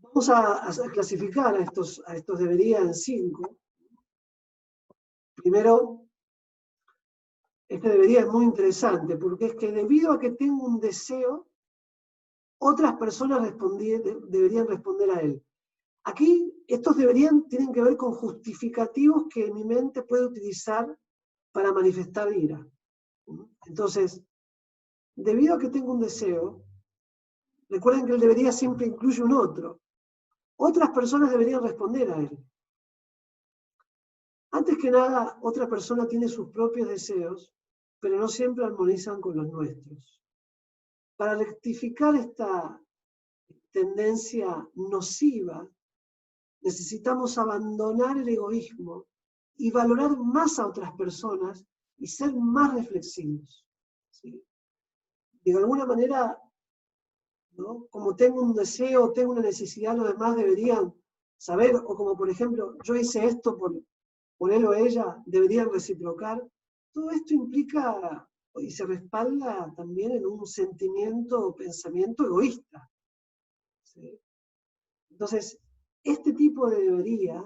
Vamos a clasificar a estos deberían en 5. Primero, este debería es muy interesante, porque es que debido a que tengo un deseo, otras personas deberían responder a él. Aquí, estos deberían tienen que ver con justificativos que mi mente puede utilizar para manifestar ira. Entonces, debido a que tengo un deseo, recuerden que el debería siempre incluye un otro. Otras personas deberían responder a él. Antes que nada, otra persona tiene sus propios deseos, pero no siempre armonizan con los nuestros. Para rectificar esta tendencia nociva, necesitamos abandonar el egoísmo y valorar más a otras personas y ser más reflexivos. ¿Sí? De alguna manera, ¿no?, como tengo un deseo, tengo una necesidad, los demás deberían saber, o como por ejemplo, yo hice esto por él o ella, deberían reciprocar. Todo esto implica y se respalda también en un sentimiento o pensamiento egoísta. ¿Sí? Entonces, este tipo de debería,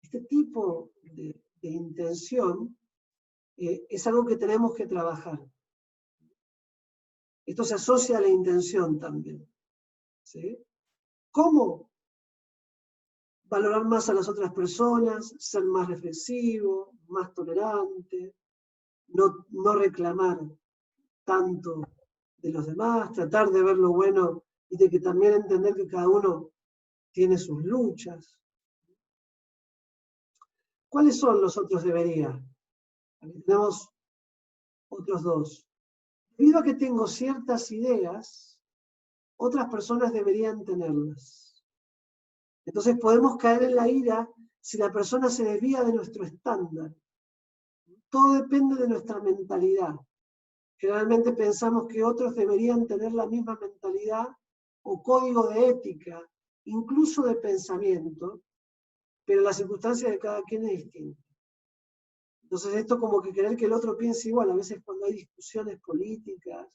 este tipo de intención, es algo que tenemos que trabajar. Esto se asocia a la intención también. ¿Sí? ¿Cómo? Valorar más a las otras personas, ser más reflexivo, más tolerante, no reclamar tanto de los demás, tratar de ver lo bueno y de que también entender que cada uno tiene sus luchas. ¿Cuáles son los otros deberías? Aquí tenemos otros 2. Debido a que tengo ciertas ideas, otras personas deberían tenerlas. Entonces podemos caer en la ira si la persona se desvía de nuestro estándar. Todo depende de nuestra mentalidad. Generalmente pensamos que otros deberían tener la misma mentalidad o código de ética, incluso de pensamiento, pero la circunstancia de cada quien es distinta. Entonces esto como que querer que el otro piense igual, a veces cuando hay discusiones políticas,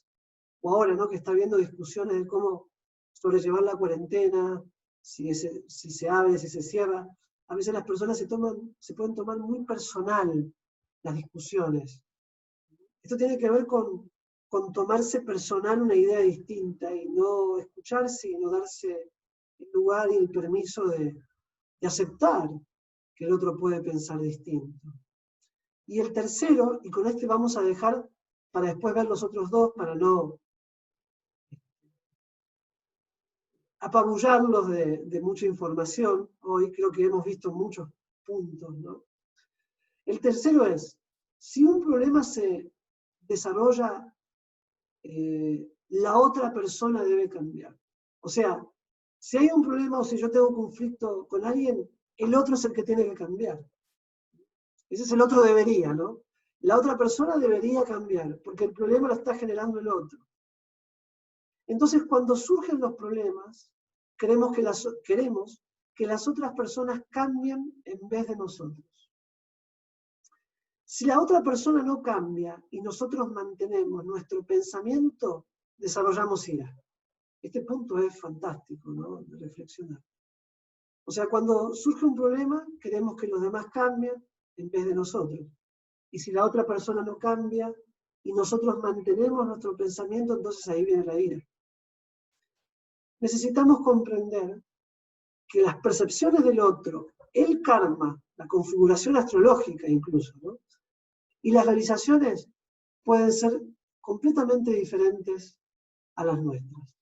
o ahora, ¿no?, que está habiendo discusiones de cómo sobrellevar la cuarentena, si se abre, si se cierra, a veces las personas se pueden tomar muy personal las discusiones. Esto tiene que ver con tomarse personal una idea distinta y no escucharse y no darse el lugar y el permiso de aceptar que el otro puede pensar distinto. Y el tercero, y con este vamos a dejar para después ver los otros 2, para no apabullarlos de mucha información. Hoy creo que hemos visto muchos puntos, ¿no? El tercero es, si un problema se desarrolla, la otra persona debe cambiar. O sea, si hay un problema o si yo tengo conflicto con alguien, el otro es el que tiene que cambiar. Ese es el otro debería, ¿no? La otra persona debería cambiar, porque el problema lo está generando el otro. Entonces, cuando surgen los problemas, queremos que las otras personas cambien en vez de nosotros. Si la otra persona no cambia y nosotros mantenemos nuestro pensamiento, desarrollamos ira. Este punto es fantástico, ¿no?, de reflexionar. O sea, cuando surge un problema, queremos que los demás cambien en vez de nosotros. Y si la otra persona no cambia y nosotros mantenemos nuestro pensamiento, entonces ahí viene la ira. Necesitamos comprender que las percepciones del otro, el karma, la configuración astrológica incluso, ¿no?, y las realizaciones pueden ser completamente diferentes a las nuestras.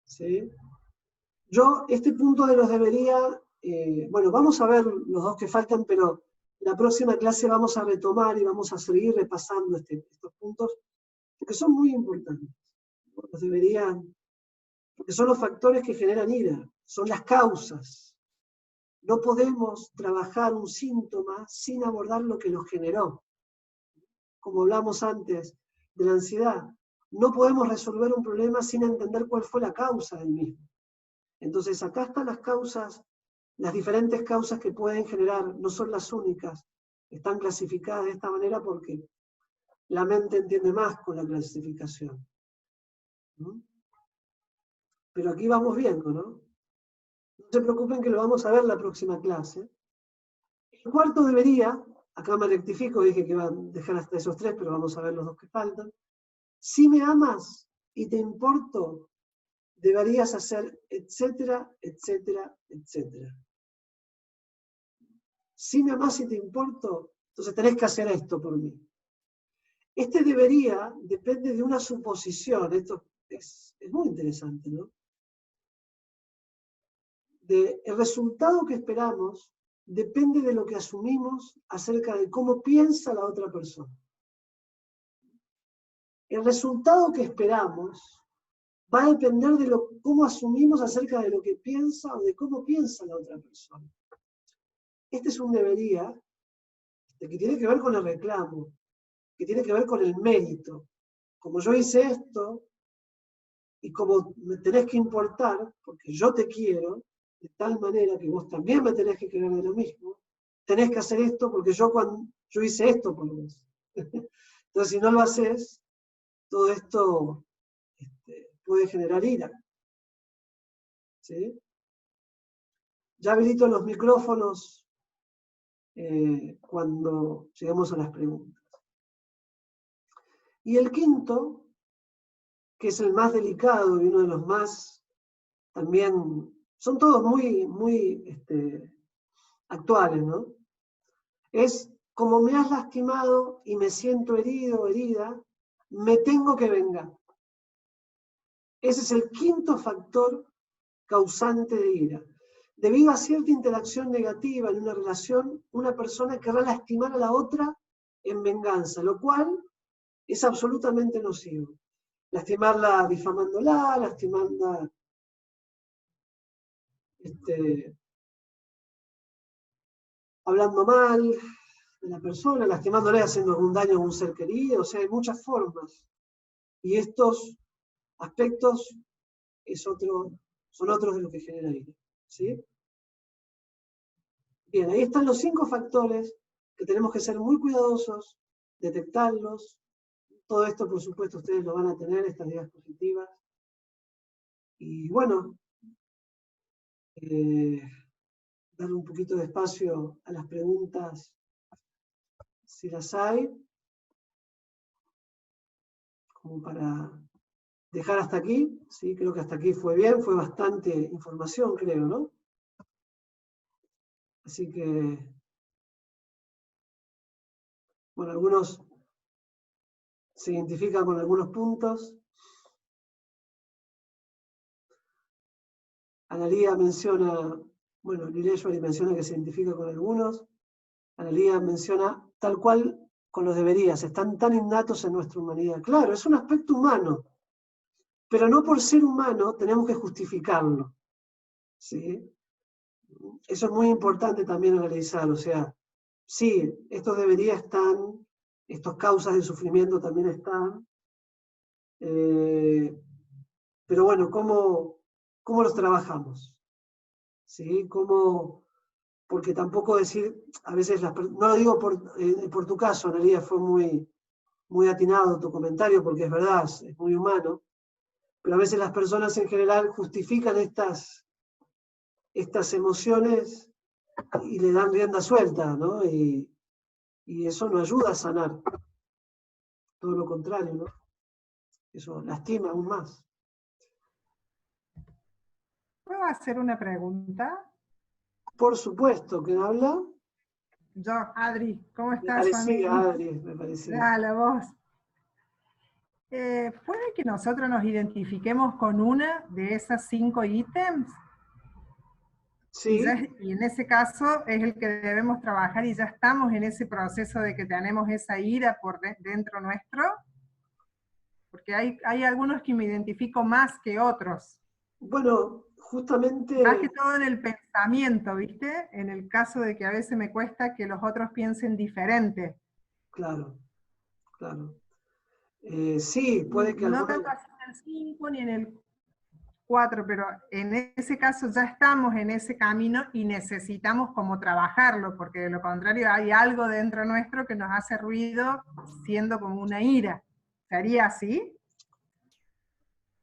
¿Sí? Yo, este punto de los debería, bueno, vamos a ver los 2 que faltan, pero la próxima clase vamos a retomar y vamos a seguir repasando estos puntos, porque son muy importantes. Los deberían, porque son los factores que generan ira, son las causas. No podemos trabajar un síntoma sin abordar lo que lo generó. Como hablamos antes de la ansiedad, no podemos resolver un problema sin entender cuál fue la causa del mismo. Entonces acá están las causas, las diferentes causas que pueden generar, no son las únicas, están clasificadas de esta manera porque la mente entiende más con la clasificación. ¿Mm? Pero aquí vamos viendo, ¿no? No se preocupen que lo vamos a ver en la próxima clase. El cuarto debería, acá me rectifico, dije que iba a dejar hasta esos 3, pero vamos a ver los 2 que faltan. Si me amas y te importo, deberías hacer, etcétera, etcétera, etcétera. Si me amas y te importo, entonces tenés que hacer esto por mí. Este debería depende de una suposición, esto es muy interesante, ¿no? El resultado que esperamos depende de lo que asumimos acerca de cómo piensa la otra persona. El resultado que esperamos va a depender de cómo asumimos acerca de lo que piensa o de cómo piensa la otra persona. Este es un debería que tiene que ver con el reclamo, que tiene que ver con el mérito. Como yo hice esto, y como me tenés que importar, porque yo te quiero, de tal manera que vos también me tenés que querer de lo mismo, tenés que hacer esto porque yo hice esto por vos. Entonces, si no lo haces, todo esto puede generar ira. ¿Sí? Ya habilito los micrófonos cuando lleguemos a las preguntas. Y el quinto, que es el más delicado y uno de los más, también, son todos muy actuales, ¿no? Es, como me has lastimado y me siento herido o herida, me tengo que vengar. Ese es el quinto factor causante de ira. Debido a cierta interacción negativa en una relación, una persona querrá lastimar a la otra en venganza, lo cual es absolutamente nocivo. Lastimarla difamándola, lastimarla hablando mal de la persona, lastimándole, haciendo algún daño a un ser querido, o sea, hay muchas formas. Y estos aspectos son otros de lo que genera ira. ¿Sí? Bien, ahí están los 5 factores que tenemos que ser muy cuidadosos, detectarlos. Todo esto, por supuesto, ustedes lo van a tener, estas diapositivas. Y bueno, darle un poquito de espacio a las preguntas, si las hay, como para dejar hasta aquí. ¿Sí? Creo que hasta aquí fue bien, fue bastante información, creo, ¿no? Así que, bueno, algunos se identifican con algunos puntos. Analía menciona, bueno, Lileshwari menciona que se identifica con algunos. Analía menciona tal cual con los deberías, están tan innatos en nuestra humanidad. Claro, es un aspecto humano, pero no por ser humano tenemos que justificarlo. ¿Sí? Eso es muy importante también analizar, o sea, sí, estos deberías están, estas causas de sufrimiento también están, pero bueno, ¿cómo los trabajamos? ¿Sí? Porque tampoco decir, a veces, no lo digo por tu caso, Analia, fue muy atinado tu comentario, porque es verdad, es muy humano, pero a veces las personas en general justifican estas emociones y le dan rienda suelta, ¿no? Y eso no ayuda a sanar. Todo lo contrario, ¿no? Eso lastima aún más. ¿Puedo hacer una pregunta? Por supuesto, ¿quién habla? Yo, Adri, ¿cómo estás? Me parecía, Adri, me parecía. Dale, vos. ¿Puede que nosotros nos identifiquemos con una de esas 5 ítems? Sí. Y en ese caso es el que debemos trabajar y ya estamos en ese proceso de que tenemos esa ira por dentro nuestro. Porque hay algunos que me identifico más que otros. Bueno, justamente... Más que todo en el pensamiento, ¿viste? En el caso de que a veces me cuesta que los otros piensen diferente. Claro, claro. Sí, puede que No alguna... tanto así en el 5 ni en el 4, pero en ese caso ya estamos en ese camino y necesitamos como trabajarlo, porque de lo contrario hay algo dentro nuestro que nos hace ruido siendo como una ira. ¿Sería así?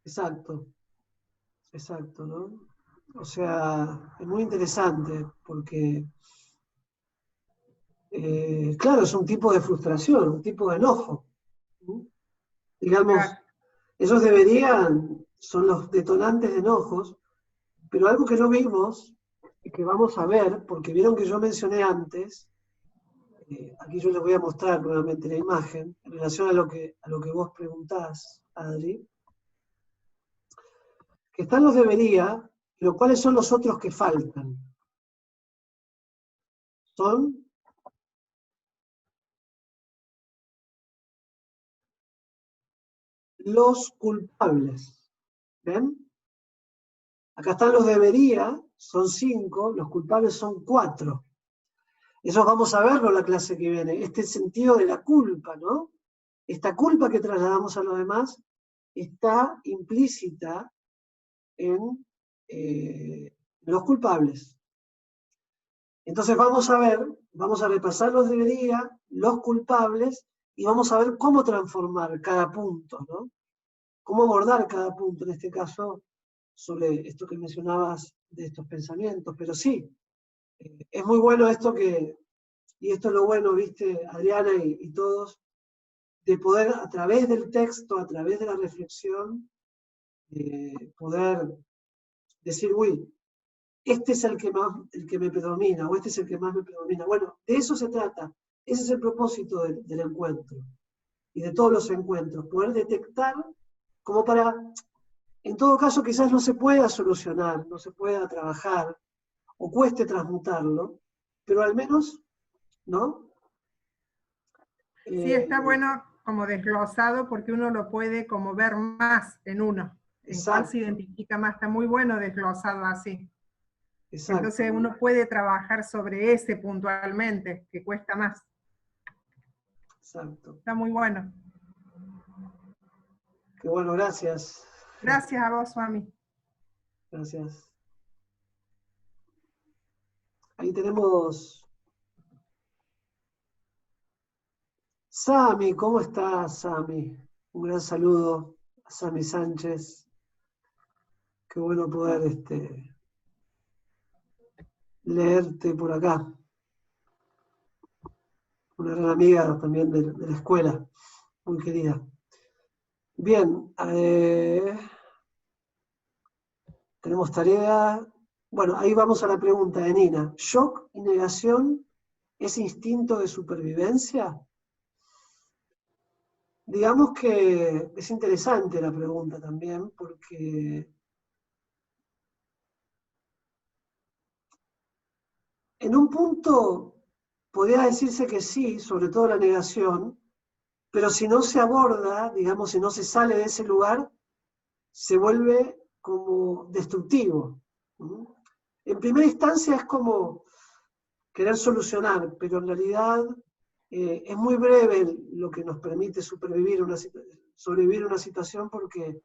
Exacto, exacto, ¿no? O sea, es muy interesante porque, claro, es un tipo de frustración, un tipo de enojo. ¿Mm? Digamos, Claro. esos son los detonantes de enojos, pero algo que no vimos y que vamos a ver, porque vieron que yo mencioné antes, aquí yo les voy a mostrar nuevamente la imagen, en relación a lo que vos preguntás, Adri, que están los debería, pero ¿cuáles son los otros que faltan? Son los culpables. ¿Ven? Acá están los debería, son 5, los culpables son 4. Eso vamos a verlo en la clase que viene, este sentido de la culpa, ¿no? Esta culpa que trasladamos a los demás está implícita en los culpables. Entonces vamos a repasar los debería, los culpables, y vamos a ver cómo transformar cada punto, ¿no? Cómo abordar cada punto, en este caso, sobre esto que mencionabas de estos pensamientos. Pero sí, es muy bueno esto y esto es lo bueno, viste, Adriana y todos, de poder a través del texto, a través de la reflexión, poder decir, uy, este es el que me predomina, o este es el que más me predomina. Bueno, de eso se trata. Ese es el propósito del encuentro y de todos los encuentros, poder detectar como para, en todo caso quizás no se pueda solucionar, no se pueda trabajar, o cueste transmutarlo, pero al menos, ¿no? Sí, está bueno como desglosado porque uno lo puede como ver más en uno, en cuál se Exacto, identifica más. Está muy bueno desglosado así. exacto, Entonces uno puede trabajar sobre ese puntualmente, que cuesta más. exacto. Está muy bueno. Qué bueno, gracias. Gracias a vos, Swami. Gracias. Ahí tenemos Sami, ¿cómo estás, Sami? Un gran saludo a Sami Sánchez. Qué bueno poder leerte por acá. Una gran amiga también de la escuela, muy querida. Bien, tenemos tarea. Bueno, ahí vamos a la pregunta de Nina. ¿Shock y negación es instinto de supervivencia? Digamos que es interesante la pregunta también, porque en un punto podría decirse que sí, sobre todo la negación, pero si no se aborda, digamos, si no se sale de ese lugar, se vuelve como destructivo. ¿Mm? En primera instancia es como querer solucionar, pero en realidad es muy breve lo que nos permite sobrevivir una situación, porque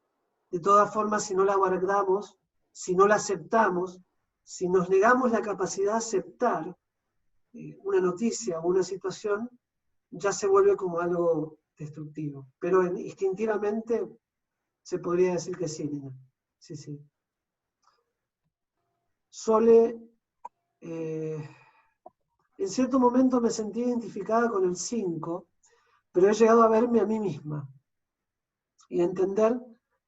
de todas formas, si no la guardamos, si no la aceptamos, si nos negamos la capacidad de aceptar una noticia o una situación, ya se vuelve como algo destructivo. Pero instintivamente se podría decir que sí, Nina. Sí, sí. Sole, en cierto momento me sentí identificada con el 5, pero he llegado a verme a mí misma y a entender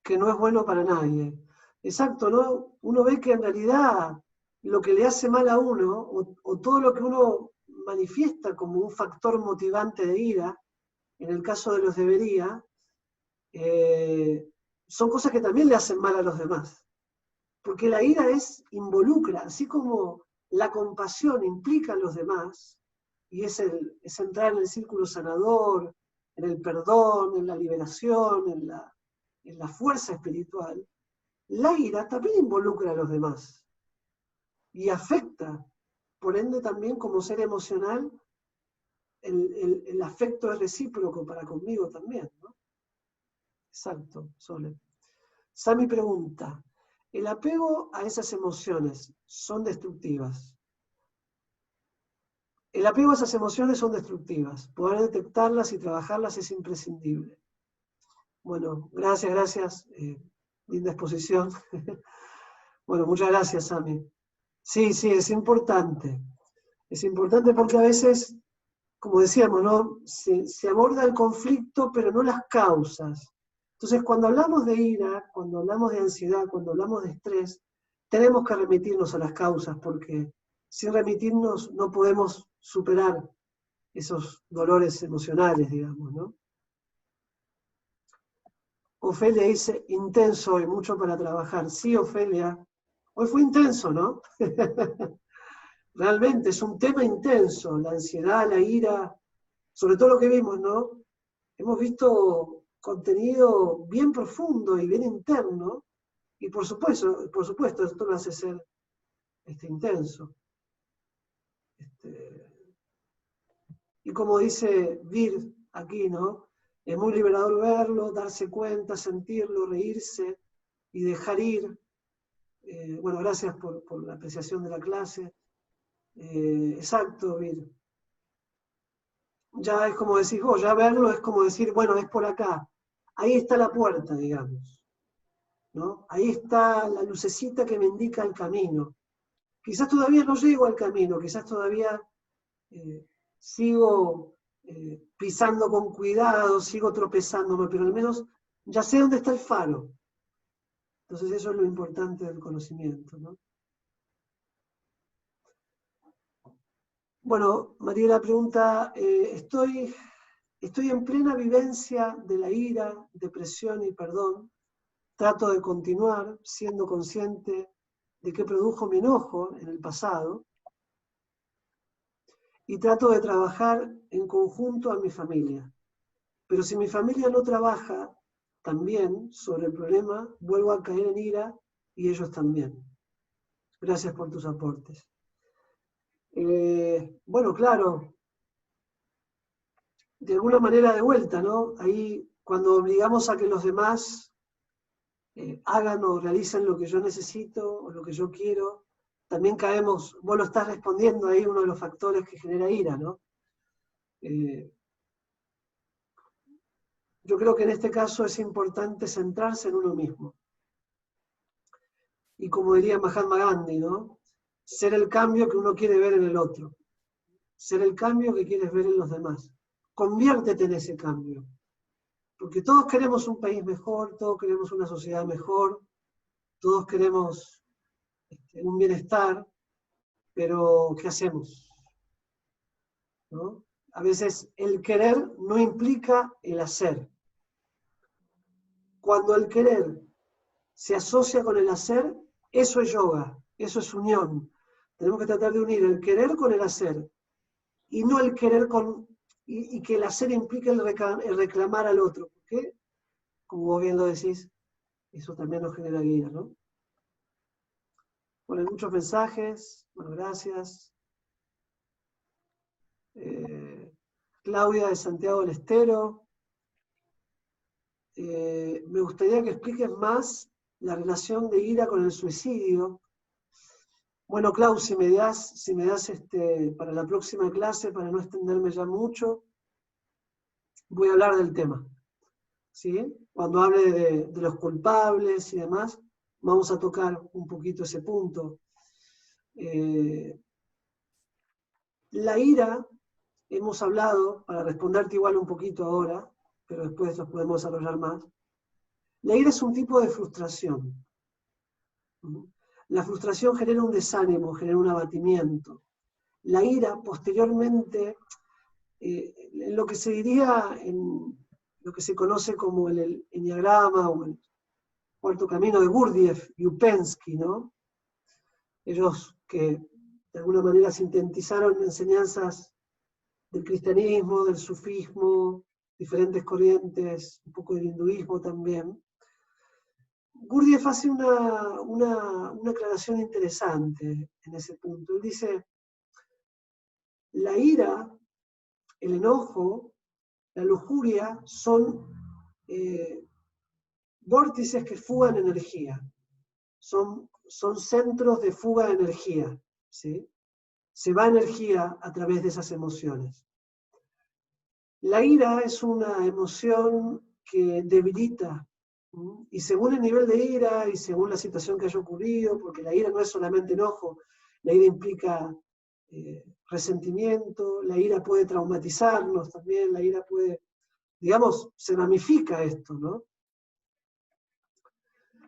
que no es bueno para nadie. Exacto, ¿no? Uno ve que en realidad lo que le hace mal a uno, o todo lo que uno manifiesta como un factor motivante de ira, en el caso de los debería, son cosas que también le hacen mal a los demás. Porque la ira involucra, así como la compasión implica a los demás, y es entrar en el círculo sanador, en el perdón, en la liberación, en la fuerza espiritual. la ira también involucra a los demás y afecta, por ende también como ser emocional, el afecto es recíproco para conmigo también, ¿no? Exacto, Sole. Sami pregunta, ¿el apego a esas emociones son destructivas? El apego a esas emociones son destructivas. Poder detectarlas y trabajarlas es imprescindible. Bueno, gracias. Linda exposición. Bueno, muchas gracias, Sami. Sí, es importante. Es importante porque a veces, como decíamos, ¿no? Se aborda el conflicto, pero no las causas. Entonces, cuando hablamos de ira, cuando hablamos de ansiedad, cuando hablamos de estrés, tenemos que remitirnos a las causas, porque sin remitirnos no podemos superar esos dolores emocionales, digamos, ¿no? Ofelia dice, intenso y mucho para trabajar. Sí, Ofelia, hoy fue intenso, ¿no? Realmente es un tema intenso, la ansiedad, la ira, sobre todo lo que vimos, ¿no? Hemos visto contenido bien profundo y bien interno, y por supuesto esto lo hace ser intenso. Y como dice Vir aquí, ¿no? Es muy liberador verlo, darse cuenta, sentirlo, reírse y dejar ir. Bueno, gracias por la apreciación de la clase. Exacto, Vir. Ya es como decís vos, ya verlo es como decir, bueno, es por acá. Ahí está la puerta, digamos, ¿no? Ahí está la lucecita que me indica el camino. Quizás todavía no llego al camino, quizás todavía sigo pisando con cuidado, sigo tropezándome, pero al menos ya sé dónde está el faro. Entonces eso es lo importante del conocimiento, ¿no? Bueno, Mariela pregunta, estoy en plena vivencia de la ira, depresión y perdón. Trato de continuar siendo consciente de qué produjo mi enojo en el pasado y trato de trabajar en conjunto a mi familia. Pero si mi familia no trabaja también sobre el problema, vuelvo a caer en ira y ellos también. Gracias por tus aportes. Bueno, claro, de alguna manera de vuelta, ¿no? Ahí cuando obligamos a que los demás hagan o realicen lo que yo necesito o lo que yo quiero, también caemos, vos lo estás respondiendo ahí, uno de los factores que genera ira, ¿no? Yo creo que en este caso es importante centrarse en uno mismo. Y como diría Mahatma Gandhi, ¿no? Ser el cambio que uno quiere ver en el otro. Ser el cambio que quieres ver en los demás. Conviértete en ese cambio. Porque todos queremos un país mejor, todos queremos una sociedad mejor, todos queremos un bienestar, pero ¿qué hacemos? ¿No? A veces el querer no implica el hacer. Cuando el querer se asocia con el hacer, eso es yoga, eso es unión. Tenemos que tratar de unir el querer con el hacer, y no el querer y que el hacer implique el reclamar al otro, porque, como vos bien lo decís, eso también nos genera ira, ¿no? Bueno, hay muchos mensajes, bueno, gracias. Claudia de Santiago del Estero. Me gustaría que expliques más la relación de ira con el suicidio. Bueno, Clau, si me das para la próxima clase, para no extenderme ya mucho, voy a hablar del tema. ¿Sí? Cuando hable de los culpables y demás, vamos a tocar un poquito ese punto. La ira, hemos hablado, para responderte igual un poquito ahora, pero después los podemos desarrollar más. La ira es un tipo de frustración. La frustración genera un desánimo, genera un abatimiento. La ira, posteriormente, en lo que se diría, en lo que se conoce como el enneagrama o el cuarto camino de Gurdjieff y Upensky, ¿no? Ellos que de alguna manera sintetizaron enseñanzas del cristianismo, del sufismo, diferentes corrientes, un poco del hinduismo también. Gurdjieff hace una aclaración interesante en ese punto. Él dice, la ira, el enojo, la lujuria son vórtices que fugan energía, son centros de fuga de energía, ¿sí? Se va energía a través de esas emociones. La ira es una emoción que debilita, y según el nivel de ira y según la situación que haya ocurrido, porque la ira no es solamente enojo, la ira implica resentimiento, la ira puede traumatizarnos también, la ira puede, digamos, se ramifica esto, ¿no?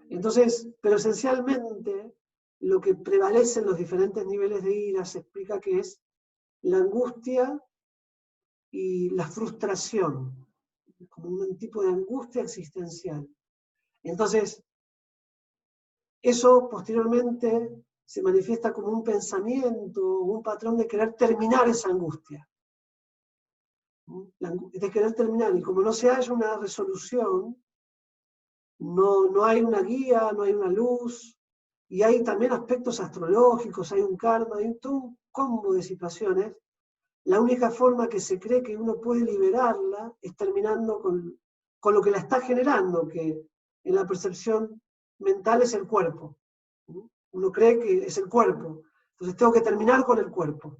Entonces, pero esencialmente, lo que prevalece en los diferentes niveles de ira se explica que es la angustia y la frustración, como un tipo de angustia existencial. Entonces, eso posteriormente se manifiesta como un pensamiento, un patrón de querer terminar esa angustia. De querer terminar, y como no se halla una resolución, no hay una guía, no hay una luz, y hay también aspectos astrológicos, hay un karma, hay todo un combo de situaciones. La única forma que se cree que uno puede liberarla es terminando con lo que la está generando, que en la percepción mental es el cuerpo. Uno cree que es el cuerpo, entonces tengo que terminar con el cuerpo.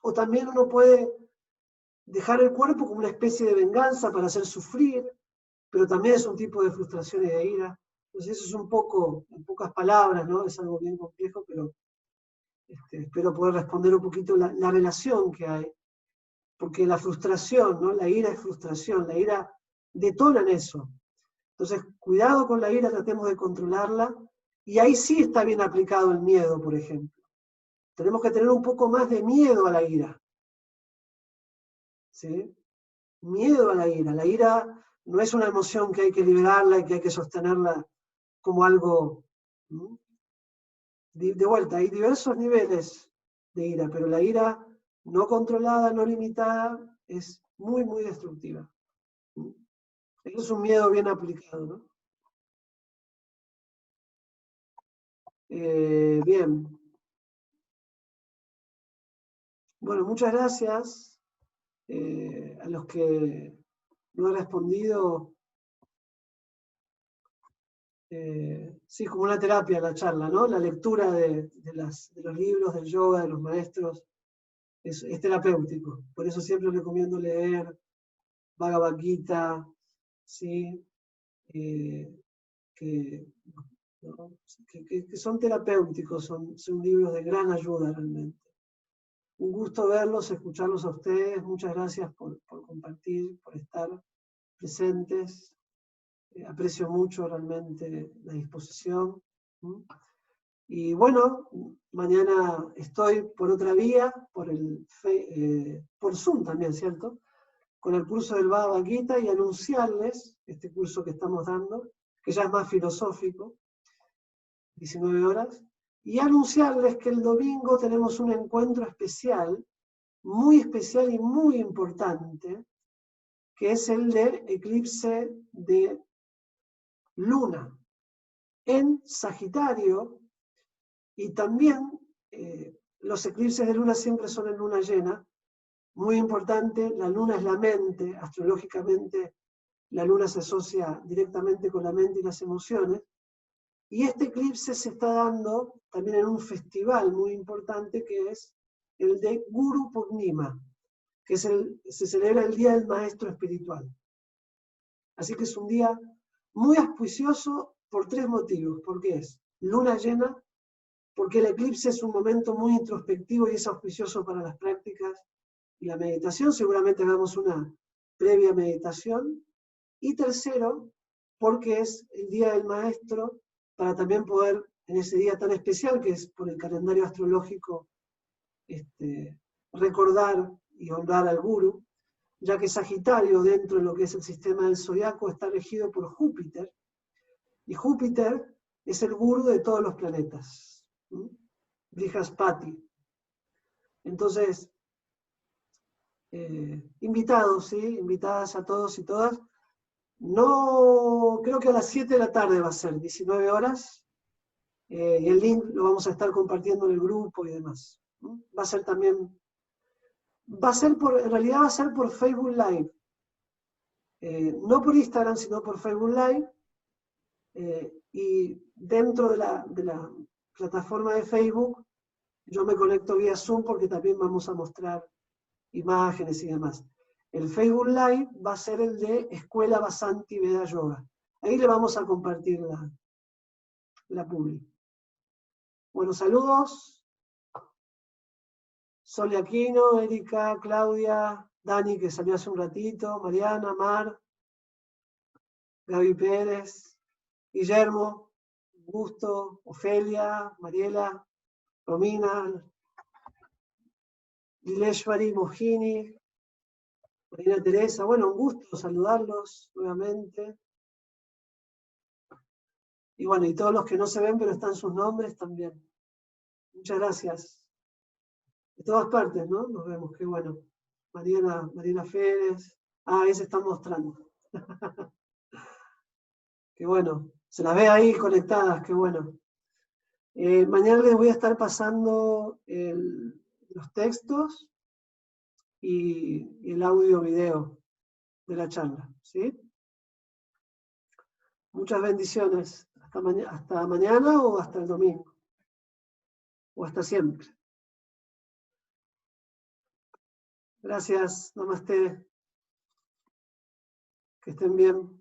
O también uno puede dejar el cuerpo como una especie de venganza para hacer sufrir, pero también es un tipo de frustración y de ira. Entonces eso es un poco, en pocas palabras, ¿no? Es algo bien complejo, pero espero poder responder un poquito la relación que hay. Porque la frustración, ¿no? La ira es frustración, la ira detona en eso. Entonces, cuidado con la ira, tratemos de controlarla, y ahí sí está bien aplicado el miedo, por ejemplo. Tenemos que tener un poco más de miedo a la ira. ¿Sí? Miedo a la ira. La ira no es una emoción que hay que liberarla y que hay que sostenerla como algo. De vuelta, hay diversos niveles de ira, pero la ira no controlada, no limitada, es muy, muy destructiva. Eso es un miedo bien aplicado, ¿no? Bien. Bueno, muchas gracias a los que no he respondido. Sí, como una terapia la charla, ¿no? La lectura de los libros del yoga, de los maestros, es terapéutico. Por eso siempre recomiendo leer Bhagavad Gita, ¿sí? ¿No? que son terapéuticos, son libros de gran ayuda realmente. Un gusto verlos, escucharlos a ustedes. Muchas gracias por compartir, por estar presentes. Aprecio mucho realmente la disposición. Y bueno, mañana estoy por otra vía, por Zoom también, ¿cierto? Con el curso del Bhagavad Gita, y anunciarles este curso que estamos dando, que ya es más filosófico, 19 horas, y anunciarles que el domingo tenemos un encuentro especial, muy especial y muy importante, que es el de eclipse de luna en Sagitario, y también los eclipses de luna siempre son en luna llena, muy importante. La luna es la mente, astrológicamente la luna se asocia directamente con la mente y las emociones, y este eclipse se está dando también en un festival muy importante que es el de Guru Purnima, que se celebra el Día del Maestro Espiritual. Así que es un día muy auspicioso por 3 motivos. Porque es luna llena, porque el eclipse es un momento muy introspectivo y es auspicioso para las prácticas y la meditación. Seguramente hagamos una previa meditación. Y tercero, porque es el Día del Maestro, para también poder, en ese día tan especial que es por el calendario astrológico, recordar y honrar al Guru, ya que Sagitario, dentro de lo que es el sistema del zodiaco, está regido por Júpiter, y Júpiter es el Guru de todos los planetas, Brihaspati. Entonces, invitados, ¿sí? Invitadas a todos y todas, No, creo que a las 7 de la tarde va a ser, 19 horas. Y el link lo vamos a estar compartiendo en el grupo y demás. Va a ser también, en realidad va a ser por Facebook Live. No por Instagram, sino por Facebook Live. Y dentro de la plataforma de Facebook, yo me conecto vía Zoom porque también vamos a mostrar imágenes y demás. El Facebook Live va a ser el de Escuela Vasanti Veda Yoga. Ahí le vamos a compartir la publi. Bueno, saludos. Sole Aquino, Erika, Claudia, Dani, que salió hace un ratito, Mariana, Mar, Gaby Pérez, Guillermo, Augusto, Ofelia, Mariela, Romina, Lileshwari, Mohini, Marina Teresa. Bueno, un gusto saludarlos nuevamente. Y bueno, y todos los que no se ven, pero están sus nombres también. Muchas gracias. De todas partes, ¿no? Nos vemos, qué bueno. Mariana Férez. Ah, ahí se están mostrando. Qué bueno. Se las ve ahí conectadas, qué bueno. Mañana les voy a estar pasando los textos y el audio-video de la charla, ¿sí? Muchas bendiciones. Hasta mañana o hasta el domingo. O hasta siempre. Gracias. Namaste. Que estén bien.